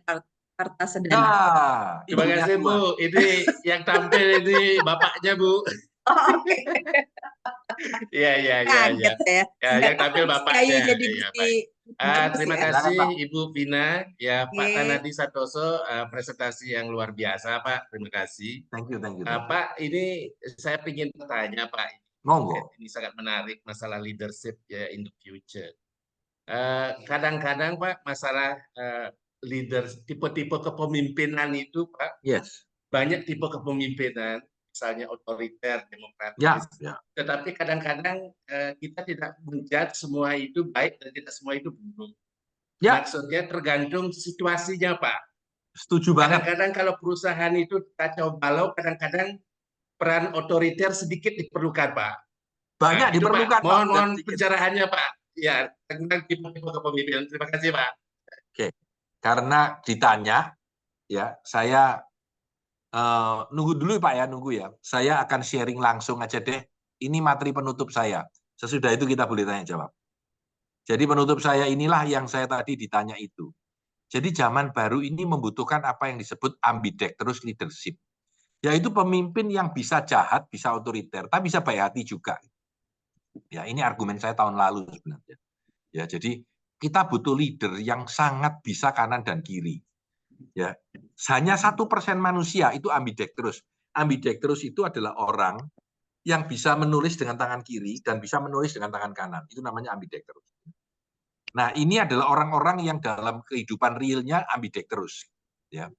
Speaker 2: Kartasedana.
Speaker 1: Nah,
Speaker 4: Terima
Speaker 1: ibunya
Speaker 4: kasih
Speaker 1: dua.
Speaker 4: Bu. Ini yang tampil ini bapaknya Bu.
Speaker 2: Oh, oke.
Speaker 4: Iya.
Speaker 2: Kaget ya.
Speaker 4: Ya, yang tampil
Speaker 2: Si Ayu
Speaker 4: bapaknya.
Speaker 2: jadi
Speaker 4: Ya,
Speaker 2: mesti
Speaker 4: baik.
Speaker 2: bagus
Speaker 4: Terima
Speaker 2: ya.
Speaker 1: Silakan,
Speaker 4: kasih
Speaker 1: Pak.
Speaker 4: Ibu Vina. Ya, Pak
Speaker 2: Oke.
Speaker 4: Tanadi Santoso, presentasi yang luar biasa Pak. Terima kasih.
Speaker 1: Thank you.
Speaker 4: Pak, ini saya ingin bertanya Pak.
Speaker 1: Monggo.
Speaker 4: Ini sangat menarik masalah leadership ya in the future. Kadang-kadang Pak, masalah leader, tipe-tipe kepemimpinan itu Pak,
Speaker 1: Yes.
Speaker 4: banyak tipe kepemimpinan, misalnya otoriter, demokratis.
Speaker 1: Ya.
Speaker 4: Tetapi kadang-kadang kita tidak menjudge semua itu baik dan tidak semua itu buruk.
Speaker 1: Ya.
Speaker 4: Maksudnya tergantung situasinya Pak.
Speaker 1: Setuju banget.
Speaker 4: Kadang-kadang kalau perusahaan itu kacau balau, kadang-kadang peran otoriter sedikit diperlukan Pak.
Speaker 1: Banyak diperlukan,
Speaker 4: Pak. Mohon
Speaker 1: sedikit.
Speaker 4: pencerahannya Pak. Ya, tentang tipe-tipe kepemimpinan. Terima kasih Pak.
Speaker 1: Oke, karena ditanya, ya saya nunggu dulu Pak ya, nunggu ya. Saya akan sharing langsung aja deh. Ini materi penutup saya. Sesudah itu kita boleh tanya jawab. Jadi penutup saya inilah yang saya tadi ditanya itu. Jadi zaman baru ini membutuhkan apa yang disebut ambidextrous leadership. Yaitu pemimpin yang bisa jahat, bisa otoriter, tapi bisa baik hati juga. Ya, ini argumen saya tahun lalu sebenarnya. Ya, jadi kita butuh leader yang sangat bisa kanan dan kiri. Ya, hanya 1% manusia itu ambidextrous. Ambidextrous itu adalah orang yang bisa menulis dengan tangan kiri dan bisa menulis dengan tangan kanan. Itu namanya ambidextrous. Nah, ini adalah orang-orang yang dalam kehidupan realnya ambidextrous. Ya.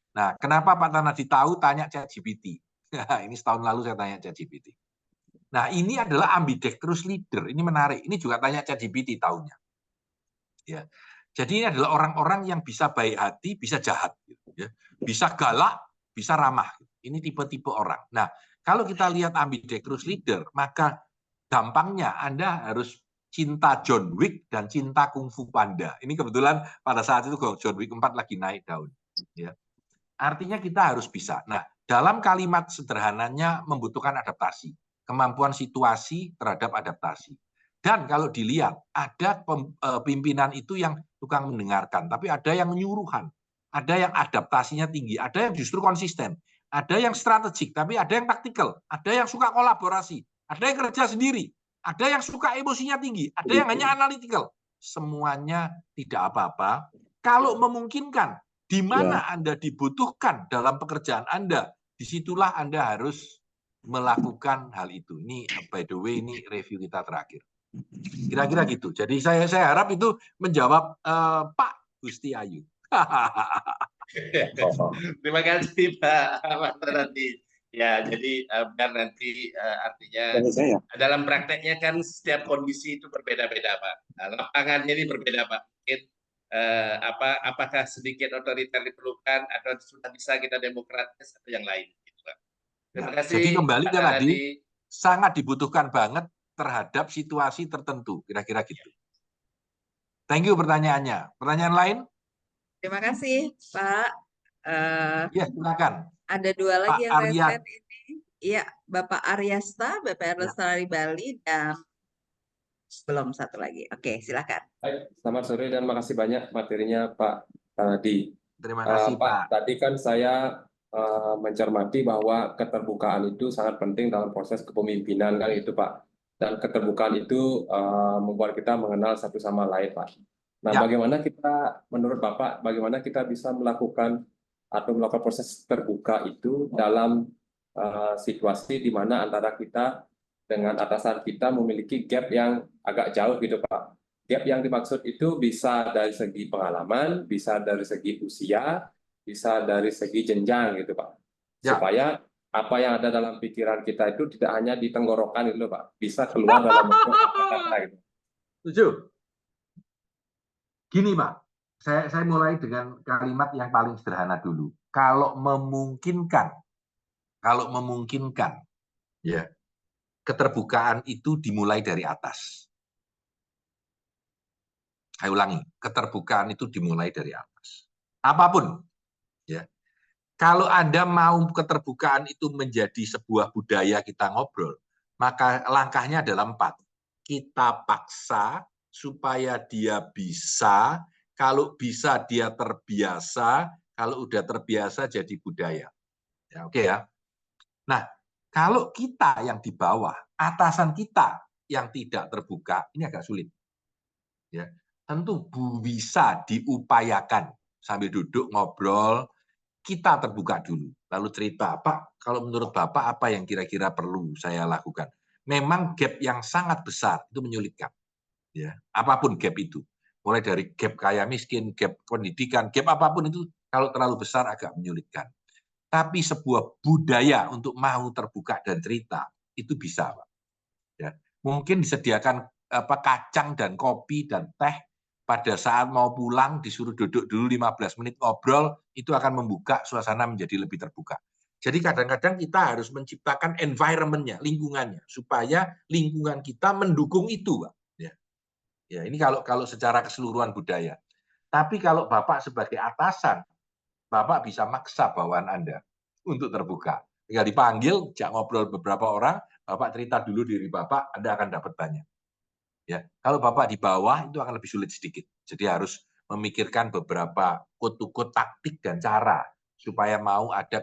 Speaker 1: Nah, kenapa Pak Tanadi tahu? Tanya ChatGPT. Ini setahun lalu saya tanya ChatGPT. Nah, ini adalah ambidextrous leader. Ini menarik. Ini juga tanya ChatGPT tahunya. Ya. Jadi ini adalah orang-orang yang bisa baik hati, bisa jahat. Ya. Bisa galak, bisa ramah. Ini tipe-tipe orang. Nah, kalau kita lihat ambidextrous leader, maka gampangnya Anda harus cinta John Wick dan cinta Kung Fu Panda. Ini kebetulan pada saat itu John Wick 4 lagi naik daun. Ya. Artinya kita harus bisa. Nah, dalam kalimat sederhananya membutuhkan adaptasi. Kemampuan situasi terhadap adaptasi. Dan kalau dilihat, ada pimpinan itu yang tukang mendengarkan, tapi ada yang menyuruhan, ada yang adaptasinya tinggi, ada yang justru konsisten, ada yang strategik, tapi ada yang taktikal, ada yang suka kolaborasi, ada yang kerja sendiri, ada yang suka emosinya tinggi, ada yang hanya analytical. Semuanya tidak apa-apa. Kalau memungkinkan, di mana Anda dibutuhkan dalam pekerjaan Anda, disitulah Anda harus melakukan hal itu. Ini by the way, ini review kita terakhir. Kira-kira gitu. Jadi saya harap itu menjawab Pak Gusti Ayu.
Speaker 4: Terima kasih Pak Tanadi. Ya, jadi biar nanti artinya dalam prakteknya kan setiap kondisi itu berbeda-beda Pak. Nah, lapangannya ini berbeda Pak. Mungkin apakah sedikit otoriter diperlukan atau sudah bisa kita demokratis atau yang lain. Gitu, Pak. Terima kasih.
Speaker 1: Jadi kembali
Speaker 4: Pak
Speaker 1: ke tadi,
Speaker 4: Tanadi.
Speaker 1: sangat dibutuhkan banget terhadap situasi tertentu. Kira-kira gitu. Thank you pertanyaannya. Pertanyaan lain?
Speaker 2: Terima kasih Pak.
Speaker 1: Ya, silakan.
Speaker 2: Ada dua lagi
Speaker 1: Pak
Speaker 2: yang
Speaker 1: Arya.
Speaker 2: resen ini. Iya, Bapak Aryasta, BPR Lestari Bali, dan belum satu lagi. Oke, silakan.
Speaker 5: Baik, selamat sore dan makasih banyak materinya Pak Tanadi.
Speaker 1: Terima kasih Pak.
Speaker 5: Tadi kan saya mencermati bahwa keterbukaan itu sangat penting dalam proses kepemimpinan kan itu Pak. Dan keterbukaan itu membuat kita mengenal satu sama lain Pak. Nah, bagaimana kita, menurut Bapak, bagaimana kita bisa melakukan atau melakukan proses terbuka itu dalam situasi di mana antara kita dengan atasan kita memiliki gap yang agak jauh gitu Pak. Gap yang dimaksud itu bisa dari segi pengalaman, bisa dari segi usia, bisa dari segi jenjang gitu Pak. Supaya apa yang ada dalam pikiran kita itu tidak hanya di tenggorokan itu, Pak, bisa keluar dalam bentuk kata-kata gitu.
Speaker 1: Setuju? Gini, Pak, saya mulai dengan kalimat yang paling sederhana dulu. Kalau memungkinkan, ya, keterbukaan itu dimulai dari atas. Saya ulangi, keterbukaan itu dimulai dari atas. Apapun, ya. Kalau Anda mau keterbukaan itu menjadi sebuah budaya kita ngobrol, maka langkahnya adalah 4. Kita paksa supaya dia bisa, kalau bisa dia terbiasa, kalau udah terbiasa jadi budaya. Ya, oke ya. Nah, kalau kita yang di bawah, atasan kita yang tidak terbuka, ini agak sulit. Ya, tentu bisa diupayakan sambil duduk ngobrol, kita terbuka dulu, lalu cerita, Pak, kalau menurut Bapak apa yang kira-kira perlu saya lakukan? Memang gap yang sangat besar itu menyulitkan, ya, apapun gap itu, mulai dari gap kaya miskin, gap pendidikan, gap apapun itu kalau terlalu besar agak menyulitkan. Tapi sebuah budaya untuk mau terbuka dan cerita itu bisa, Pak. Ya, mungkin disediakan kacang dan kopi dan teh pada saat mau pulang disuruh duduk dulu 15 menit ngobrol, itu akan membuka suasana menjadi lebih terbuka. Jadi kadang-kadang kita harus menciptakan environment-nya, lingkungannya, supaya lingkungan kita mendukung itu, Pak. Ya, ini kalau secara keseluruhan budaya. Tapi kalau Bapak sebagai atasan, Bapak bisa maksa bawaan Anda untuk terbuka. Tinggal dipanggil, jak ngobrol beberapa orang, Bapak cerita dulu diri Bapak, Anda akan dapat banyak. Ya, kalau Bapak di bawah itu akan lebih sulit sedikit. Jadi harus memikirkan beberapa kode-kode taktik dan cara supaya mau ada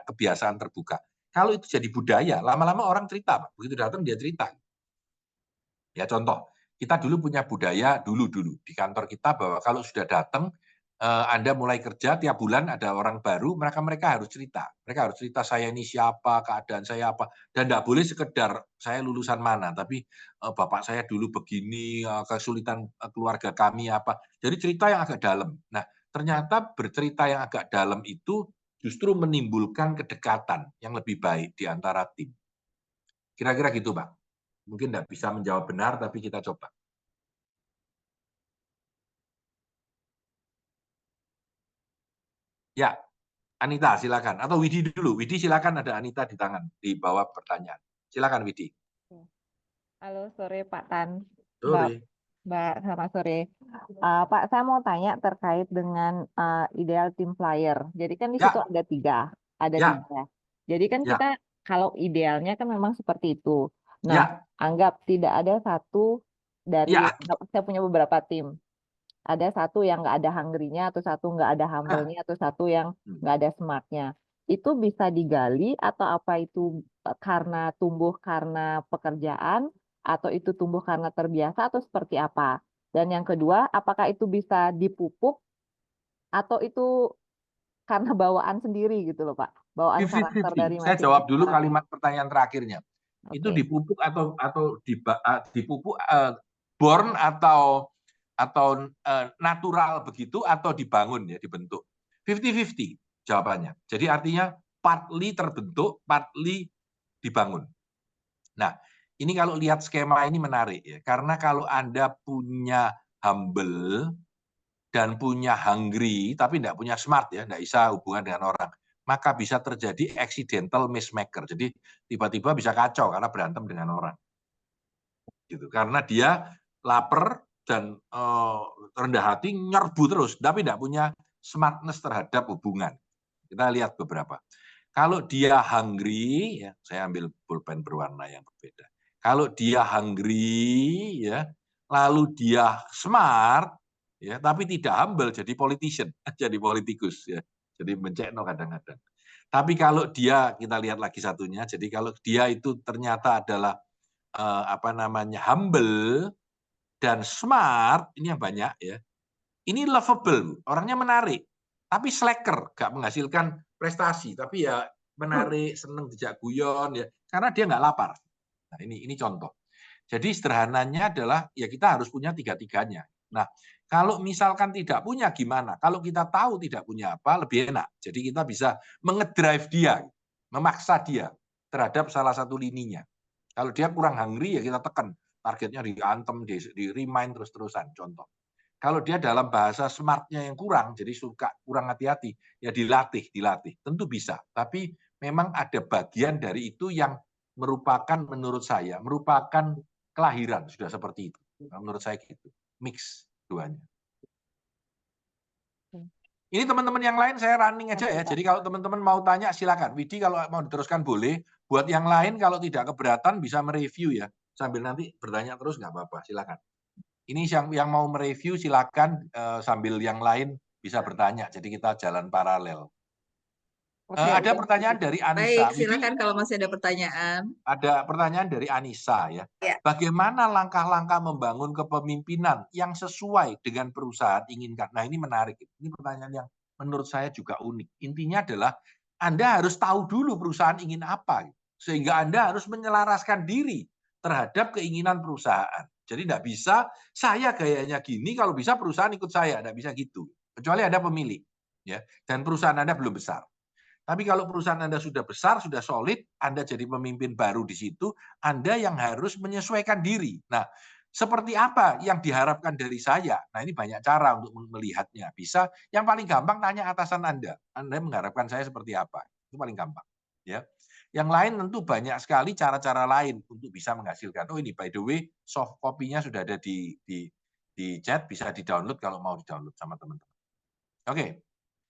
Speaker 1: kebiasaan terbuka. Kalau itu jadi budaya, lama-lama orang cerita, Pak. Begitu datang dia cerita. Ya contoh, kita dulu punya budaya dulu di kantor kita bahwa kalau sudah datang Anda mulai kerja tiap bulan ada orang baru, mereka harus cerita. Mereka harus cerita saya ini siapa, keadaan saya apa, dan tidak boleh sekedar saya lulusan mana, tapi bapak saya dulu begini, kesulitan keluarga kami apa. Jadi cerita yang agak dalam. Nah, ternyata bercerita yang agak dalam itu justru menimbulkan kedekatan yang lebih baik di antara tim. Kira-kira gitu, Pak. Mungkin tidak bisa menjawab benar, tapi kita coba. Ya, Anita, silakan. Atau Widi dulu. Widi, silakan, ada Anita di tangan, di bawah pertanyaan. Silakan, Widi.
Speaker 6: Halo, sore Pak Tan.
Speaker 1: Sore.
Speaker 6: Mbak, selamat sore. Pak, saya mau tanya terkait dengan ideal team player. Jadi kan di situ ada tiga. Jadi kan kita kalau idealnya kan memang seperti itu. Nah, anggap tidak ada satu dari, saya punya beberapa tim. Ada satu yang nggak ada hungry-nya, atau satu nggak ada humble-nya, atau satu yang nggak ada smart-nya. Itu bisa digali atau apa itu karena tumbuh karena pekerjaan, atau itu tumbuh karena terbiasa, atau seperti apa? Dan yang kedua, apakah itu bisa dipupuk atau itu karena bawaan sendiri gitu loh, Pak? Bawaan karakter dari
Speaker 1: Saya jawab dulu kalimat pertanyaan terakhirnya. Itu dipupuk atau dipupuk born atau natural begitu atau dibangun ya, dibentuk. 50-50 jawabannya. Jadi artinya partly terbentuk, partly dibangun. Nah, ini kalau lihat skema ini menarik ya, karena kalau Anda punya humble dan punya hungry, tapi tidak punya smart ya, tidak bisa hubungan dengan orang, maka bisa terjadi accidental mismaker. Jadi tiba-tiba bisa kacau karena berantem dengan orang. Gitu. Karena dia lapar dan rendah hati, nyerbu terus, tapi tidak punya smartness terhadap hubungan. Kita lihat beberapa. Kalau dia hungry, ya, saya ambil pulpen berwarna yang berbeda. Kalau dia hungry, ya, lalu dia smart, ya, tapi tidak humble, jadi politician, jadi politikus, ya, jadi mencekno kadang-kadang. Tapi kalau dia, kita lihat lagi satunya, jadi kalau dia itu ternyata adalah humble dan smart, ini yang banyak ya. Ini lovable, orangnya menarik, tapi slacker, nggak menghasilkan prestasi, tapi ya menarik, seneng dijak guyon ya, karena dia nggak lapar. Nah, ini contoh. Jadi sederhananya adalah ya kita harus punya tiga-tiganya. Nah, Kalau misalkan tidak punya gimana? Kalau kita tahu tidak punya apa, lebih enak. Jadi kita bisa mengedrive dia, memaksa dia terhadap salah satu lininya. Kalau dia kurang hungry, ya kita tekan. Targetnya diantem, di remind terus-terusan, contoh. Kalau dia dalam bahasa smartnya yang kurang, jadi suka kurang hati-hati, ya dilatih. Tentu bisa. Tapi memang ada bagian dari itu yang merupakan, menurut saya, merupakan kelahiran, sudah seperti itu. Menurut saya gitu. Mix duanya. Ini teman-teman yang lain saya running aja ya. Jadi kalau teman-teman mau tanya silakan. Widi kalau mau diteruskan boleh. Buat yang lain kalau tidak keberatan bisa mereview ya. Sambil nanti bertanya terus nggak apa-apa. Silakan. Ini yang mau mereview silakan sambil yang lain bisa bertanya. Jadi kita jalan paralel. Ada pertanyaan dari Anissa.
Speaker 2: Baik, silakan kalau masih ada pertanyaan.
Speaker 1: Ada pertanyaan dari Anissa ya. Bagaimana langkah-langkah membangun kepemimpinan yang sesuai dengan perusahaan inginkan? Nah, ini menarik. Ini pertanyaan yang menurut saya juga unik. Intinya adalah Anda harus tahu dulu perusahaan ingin apa, sehingga Anda harus menyelaraskan diri terhadap keinginan perusahaan. Jadi tidak bisa saya gayanya gini, kalau bisa perusahaan ikut saya, tidak bisa gitu. Kecuali Anda pemilik, ya, dan perusahaan Anda belum besar. Tapi kalau perusahaan Anda sudah besar, sudah solid, Anda jadi pemimpin baru di situ, Anda yang harus menyesuaikan diri. Nah, seperti apa yang diharapkan dari saya? Nah, ini banyak cara untuk melihatnya. Bisa, yang paling gampang tanya atasan Anda. Anda mengharapkan saya seperti apa? Itu paling gampang. Ya. Yang lain tentu banyak sekali cara-cara lain untuk bisa menghasilkan. Oh ini by the way, soft copy-nya sudah ada di chat, bisa di-download kalau mau di-download sama teman-teman. Oke.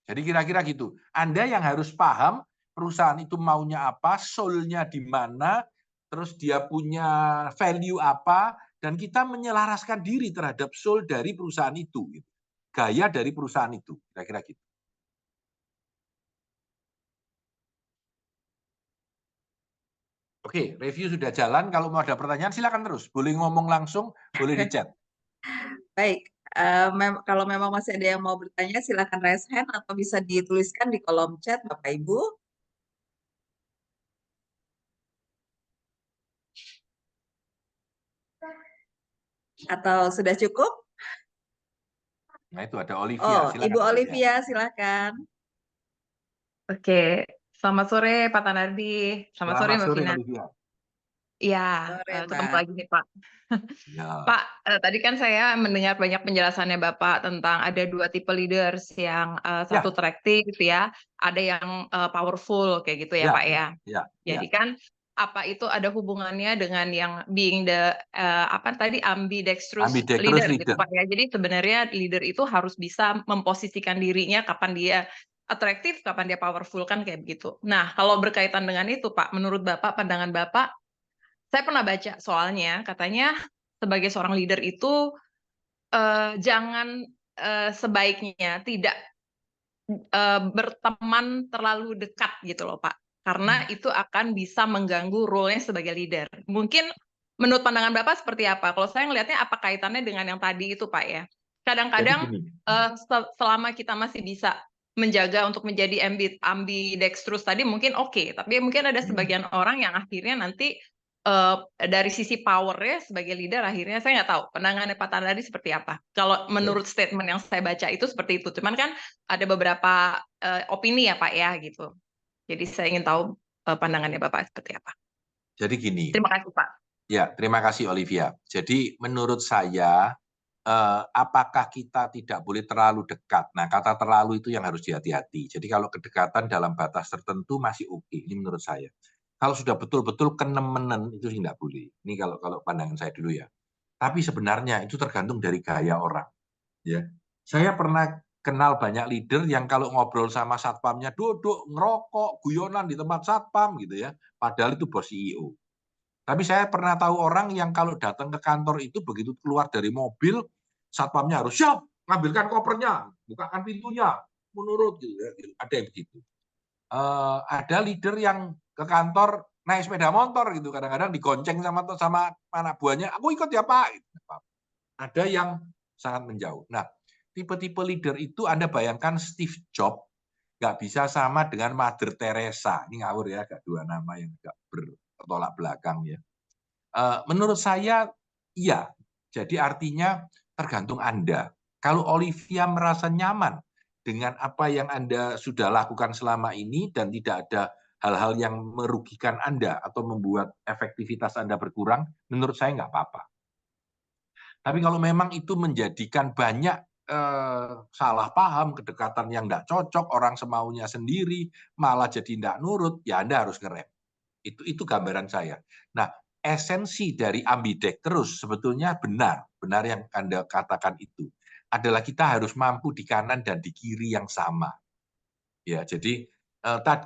Speaker 1: Jadi kira-kira gitu. Anda yang harus paham perusahaan itu maunya apa, soul-nya di mana, terus dia punya value apa, dan kita menyelaraskan diri terhadap soul dari perusahaan itu. Gaya dari perusahaan itu. Kira-kira gitu. Oke, review sudah jalan. Kalau mau ada pertanyaan, silakan terus. Boleh ngomong langsung, boleh di chat.
Speaker 2: Baik. Kalau memang masih ada yang mau bertanya, silakan raise hand atau bisa dituliskan di kolom chat, Bapak Ibu. Atau sudah cukup?
Speaker 1: Nah itu ada Olivia.
Speaker 2: Silakan, Ibu Olivia, silakan.
Speaker 3: Oke, selamat sore Pak Tanardi. Selamat sore Mbak Vina.
Speaker 1: Olivia.
Speaker 3: Iya, ketemu lagi nih Pak.
Speaker 1: Ya.
Speaker 3: Pak, tadi kan saya mendengar banyak penjelasannya Bapak tentang ada 2 tipe leaders, yang satu atraktif ya, ada yang powerful kayak gitu ya Pak ya. Jadi kan apa itu ada hubungannya dengan yang being the ambidextrous leader gitu Pak ya. Jadi sebenarnya leader itu harus bisa memposisikan dirinya kapan dia atraktif, kapan dia powerful, kan kayak begitu. Nah, kalau berkaitan dengan itu Pak, menurut Bapak, pandangan Bapak, saya pernah baca soalnya katanya sebagai seorang leader itu jangan sebaiknya tidak berteman terlalu dekat gitu loh Pak, karena itu akan bisa mengganggu role-nya sebagai leader. Mungkin menurut pandangan Bapak seperti apa? Kalau saya ngelihatnya apa kaitannya dengan yang tadi itu Pak ya? Kadang-kadang selama kita masih bisa menjaga untuk menjadi ambidextrous tadi mungkin oke, tapi mungkin ada sebagian orang yang akhirnya nanti dari sisi power-nya sebagai leader, akhirnya saya nggak tahu pandangannya Pak Tanardi seperti apa. Kalau menurut statement yang saya baca itu seperti itu. Cuman kan ada beberapa opini ya Pak ya gitu. Jadi saya ingin tahu pandangannya Bapak seperti apa.
Speaker 1: Jadi gini.
Speaker 3: Terima kasih Pak.
Speaker 1: Ya, terima kasih Olivia. Jadi menurut saya apakah kita tidak boleh terlalu dekat? Nah, kata terlalu itu yang harus hati-hati. Jadi kalau kedekatan dalam batas tertentu masih oke, ini menurut saya. Kalau sudah betul-betul kenemenen itu tidak boleh. Ini kalau pandangan saya dulu ya. Tapi sebenarnya itu tergantung dari gaya orang. Ya, saya pernah kenal banyak leader yang kalau ngobrol sama satpamnya duduk ngerokok, guyonan di tempat satpam gitu ya. Padahal itu bos CEO. Tapi saya pernah tahu orang yang kalau datang ke kantor itu begitu keluar dari mobil, satpamnya harus siap, ngambilkan kopernya, bukakan pintunya, menurut gitu ya. Ada yang begitu. Ada leader yang ke kantor naik sepeda motor gitu, kadang-kadang digonceng sama anak buahnya, aku ikut ya Pak. Ada yang sangat menjauh. Nah, tipe-tipe leader itu Anda bayangkan Steve Jobs nggak bisa sama dengan Mother Teresa. Ini ngawur ya, agak dua nama yang agak bertolak belakang ya. Menurut saya iya. Jadi artinya tergantung Anda. Kalau Olivia merasa nyaman dengan apa yang Anda sudah lakukan selama ini dan tidak ada hal-hal yang merugikan Anda atau membuat efektivitas Anda berkurang, menurut saya nggak apa-apa. Tapi kalau memang itu menjadikan banyak salah paham, kedekatan yang nggak cocok, orang semaunya sendiri, malah jadi nggak nurut, ya Anda harus ngerem. Itu gambaran saya. Nah, esensi dari ambidextrous sebetulnya benar yang Anda katakan itu adalah kita harus mampu di kanan dan di kiri yang sama. Ya, jadi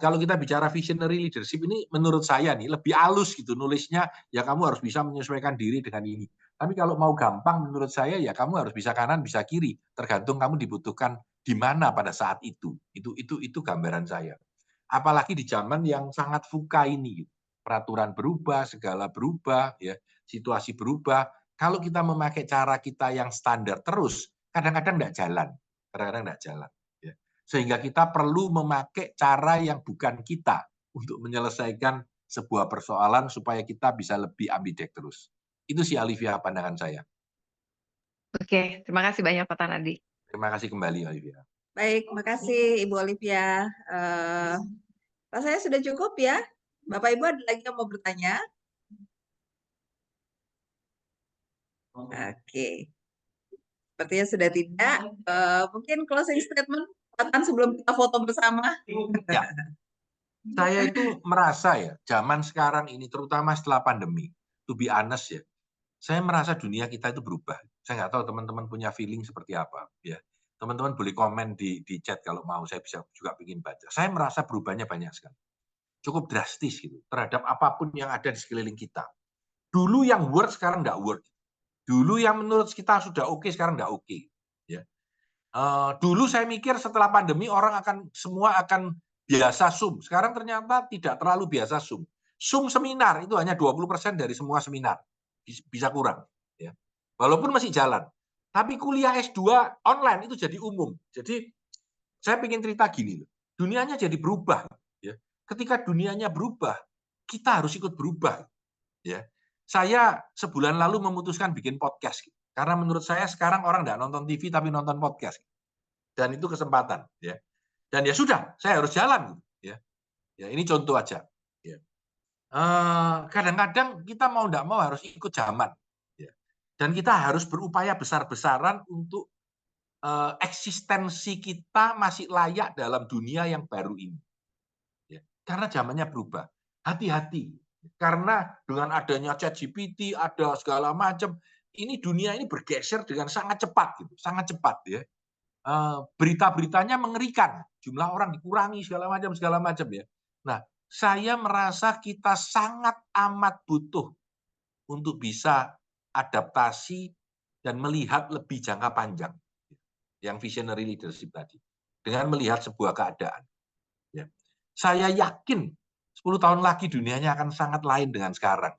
Speaker 1: kalau kita bicara visionary leadership ini menurut saya nih lebih halus gitu nulisnya, ya kamu harus bisa menyesuaikan diri dengan ini. Tapi kalau mau gampang menurut saya ya kamu harus bisa kanan bisa kiri, tergantung kamu dibutuhkan di mana pada saat itu. Itu gambaran saya. Apalagi di zaman yang sangat VUCA ini, peraturan berubah, segala berubah, ya, situasi berubah. Kalau kita memakai cara kita yang standar terus, kadang-kadang nggak jalan, Ya. Sehingga kita perlu memakai cara yang bukan kita untuk menyelesaikan sebuah persoalan supaya kita bisa lebih ambidextrous. Itu sih Olivia pandangan saya.
Speaker 3: Oke, terima kasih banyak Pak Tanadi.
Speaker 1: Terima kasih kembali Olivia.
Speaker 2: Baik, terima kasih Ibu Olivia. Rasanya sudah cukup ya. Bapak Ibu ada lagi yang mau bertanya? Oke. Sepertinya sudah tidak. Mungkin closing statement sebelum kita foto bersama.
Speaker 1: Ya. Saya itu merasa ya, zaman sekarang ini terutama setelah pandemi, to be honest ya, saya merasa dunia kita itu berubah. Saya nggak tahu teman-teman punya feeling seperti apa. Ya, teman-teman boleh komen di chat kalau mau, saya bisa juga bikin baca. Saya merasa berubahnya banyak sekali, cukup drastis gitu terhadap apapun yang ada di sekeliling kita. Dulu yang work sekarang nggak work. Dulu yang menurut kita sudah oke sekarang nggak oke. Ya. Dulu saya mikir setelah pandemi orang semua akan biasa Zoom. Sekarang ternyata tidak terlalu biasa Zoom. Zoom seminar itu hanya 20% dari semua seminar. Bisa kurang. Ya. Walaupun masih jalan. Tapi kuliah S2 online itu jadi umum. Jadi saya ingin cerita gini. Dunianya jadi berubah. Ya. Ketika dunianya berubah, kita harus ikut berubah. Ya. Saya sebulan lalu memutuskan bikin podcast. Karena menurut saya sekarang orang nggak nonton TV tapi nonton podcast. Dan itu kesempatan. Ya. Dan ya sudah, saya harus jalan. Ya, ini contoh aja. Ya. Kadang-kadang kita mau tidak mau harus ikut zaman. Ya. Dan kita harus berupaya besar-besaran untuk eksistensi kita masih layak dalam dunia yang baru ini. Ya. Karena zamannya berubah. Hati-hati. Karena dengan adanya ChatGPT, ada segala macam, ini dunia ini bergeser dengan sangat cepat. Gitu. Sangat cepat. Ya. Berita-beritanya mengerikan, jumlah orang dikurangi segala macam ya. Nah, saya merasa kita sangat amat butuh untuk bisa adaptasi dan melihat lebih jangka panjang, yang visionary leadership tadi, dengan melihat sebuah keadaan. Ya. Saya yakin 10 tahun lagi dunianya akan sangat lain dengan sekarang.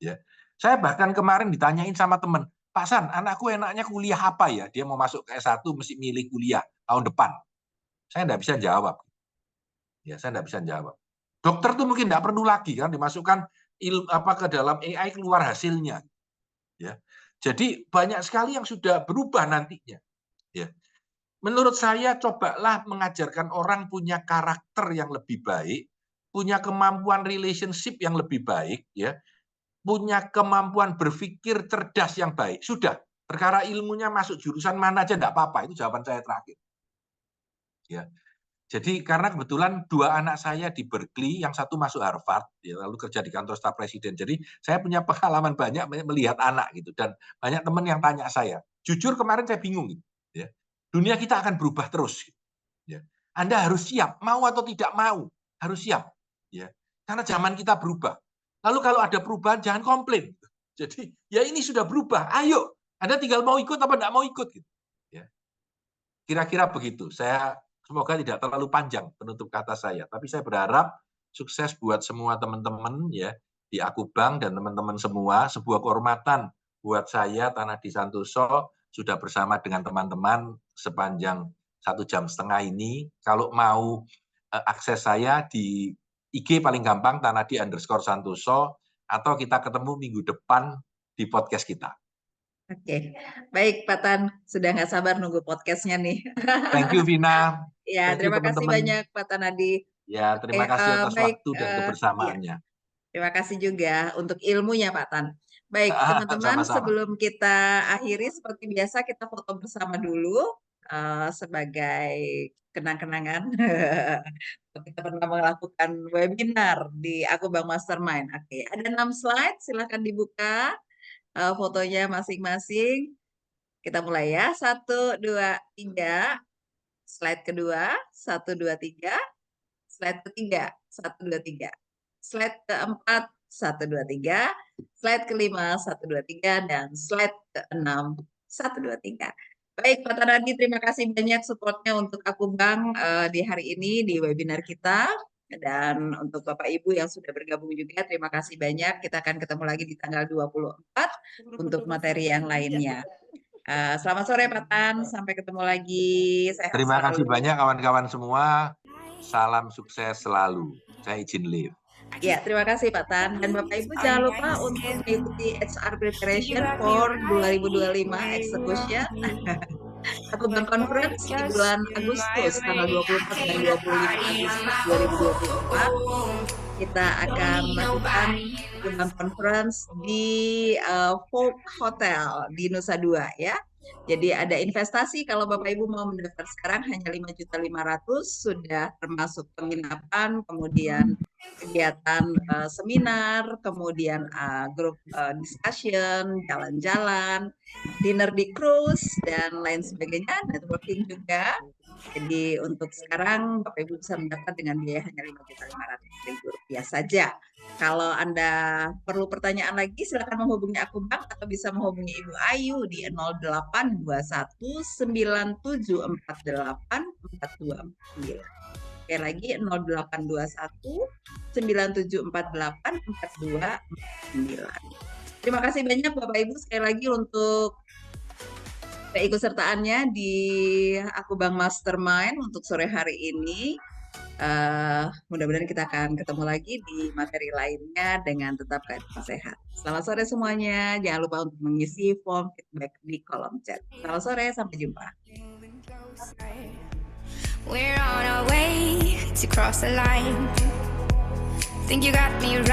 Speaker 1: Ya. Saya bahkan kemarin ditanyain sama teman, Pak San, anakku enaknya kuliah apa ya? Dia mau masuk ke S1, mesti milih kuliah tahun depan. Saya nggak bisa jawab. Ya, saya nggak bisa jawab. Dokter tuh mungkin nggak perlu lagi kan dimasukkan ke dalam AI keluar hasilnya. Ya. Jadi banyak sekali yang sudah berubah nantinya. Ya. Menurut saya cobalah mengajarkan orang punya karakter yang lebih baik, punya kemampuan relationship yang lebih baik, ya, punya kemampuan berpikir cerdas yang baik. Sudah, perkara ilmunya masuk jurusan mana aja enggak apa-apa. Itu jawaban saya terakhir. Ya. Jadi karena kebetulan 2 anak saya di Berkeley, yang satu masuk Harvard, ya, lalu kerja di kantor staf presiden. Jadi saya punya pengalaman banyak melihat anak gitu, dan banyak teman yang tanya saya. Jujur kemarin saya bingung gitu, ya. Dunia kita akan berubah terus. Ya. Anda harus siap, mau atau tidak mau, harus siap. Ya. Karena zaman kita berubah. Lalu kalau ada perubahan jangan komplain. Jadi ya ini sudah berubah, ayo. Anda tinggal mau ikut apa enggak mau ikut. Gitu. Ya. Kira-kira begitu. Semoga tidak terlalu panjang penutup kata saya. Tapi saya berharap sukses buat semua teman-teman ya di Akubang dan teman-teman semua. Sebuah kehormatan buat saya, Tanadi Santoso, sudah bersama dengan teman-teman sepanjang 1,5 jam ini. Kalau mau akses saya di IG paling gampang Tanadi_Santoso, atau kita ketemu minggu depan di podcast kita.
Speaker 2: Oke, baik Pak Tan, sudah nggak sabar nunggu podcastnya nih.
Speaker 1: Thank you Vina.
Speaker 2: Ya,
Speaker 1: Thank you,
Speaker 2: terima kasih
Speaker 1: teman-teman.
Speaker 2: banyak Pak Tanadi.
Speaker 1: Ya, terima kasih atas
Speaker 2: baik,
Speaker 1: waktu dan
Speaker 2: ya,
Speaker 1: kebersamaannya.
Speaker 2: terima kasih juga untuk ilmunya Pak Tan. Baik, teman-teman,
Speaker 1: Sama-sama.
Speaker 2: sebelum kita akhiri seperti biasa kita foto bersama dulu sebagai kenang-kenangan. Kita pernah melakukan webinar di Aku Bank Mastermind. Oke, ada 6 slide, silakan dibuka fotonya masing-masing. Kita mulai ya. 1, 2, 3. Slide kedua. 1, 2, 3. Slide ketiga. 1, 2, 3. Slide keempat. 1, 2, 3. Slide kelima. 1, 2, 3. Dan slide keenam. 1, 2, 3. Baik, Pak Tanadi, terima kasih banyak supportnya untuk Aku Bank di hari ini di webinar kita. Dan untuk Bapak Ibu yang sudah bergabung juga, terima kasih banyak. Kita akan ketemu lagi di tanggal 24 untuk materi yang lainnya. Selamat sore Pak Tan, sampai ketemu lagi. Sehat
Speaker 1: Terima kasih
Speaker 2: selalu.
Speaker 1: banyak kawan-kawan semua. Salam sukses selalu. Saya izin leave.
Speaker 2: Ya, terima kasih Pak Tan. Dan Bapak Ibu jangan lupa untuk mengikuti HR Preparation for 2025 Execution. Aku Bank Conference di bulan Agustus, tanggal 24 dan 25 Agustus 2024. Kita akan melakukan Aku Bank Conference di Folk Hotel di Nusa Dua ya. Jadi ada investasi kalau Bapak Ibu mau mendaftar sekarang hanya 5.500.000, sudah termasuk penginapan, kemudian kegiatan seminar, kemudian grup discussion, jalan-jalan, dinner di cruise, dan lain sebagainya, networking juga. Jadi untuk sekarang Bapak Ibu bisa mendaftar dengan biaya hanya Rp5.500.000 saja. Kalau Anda perlu pertanyaan lagi, silakan menghubungi Aku Bank atau bisa menghubungi Ibu Ayu di 0821 9748 429. Sekali lagi 0821 9748 429. Terima kasih banyak Bapak Ibu sekali lagi untuk keikutsertaannya di Aku Bank Mastermind untuk sore hari ini. Mudah-mudahan kita akan ketemu lagi di materi lainnya dengan tetap keadaan sehat. Selamat sore semuanya. Jangan lupa untuk mengisi form feedback di kolom chat. Selamat sore, sampai jumpa. We're on our way to cross the line. Think you got me right.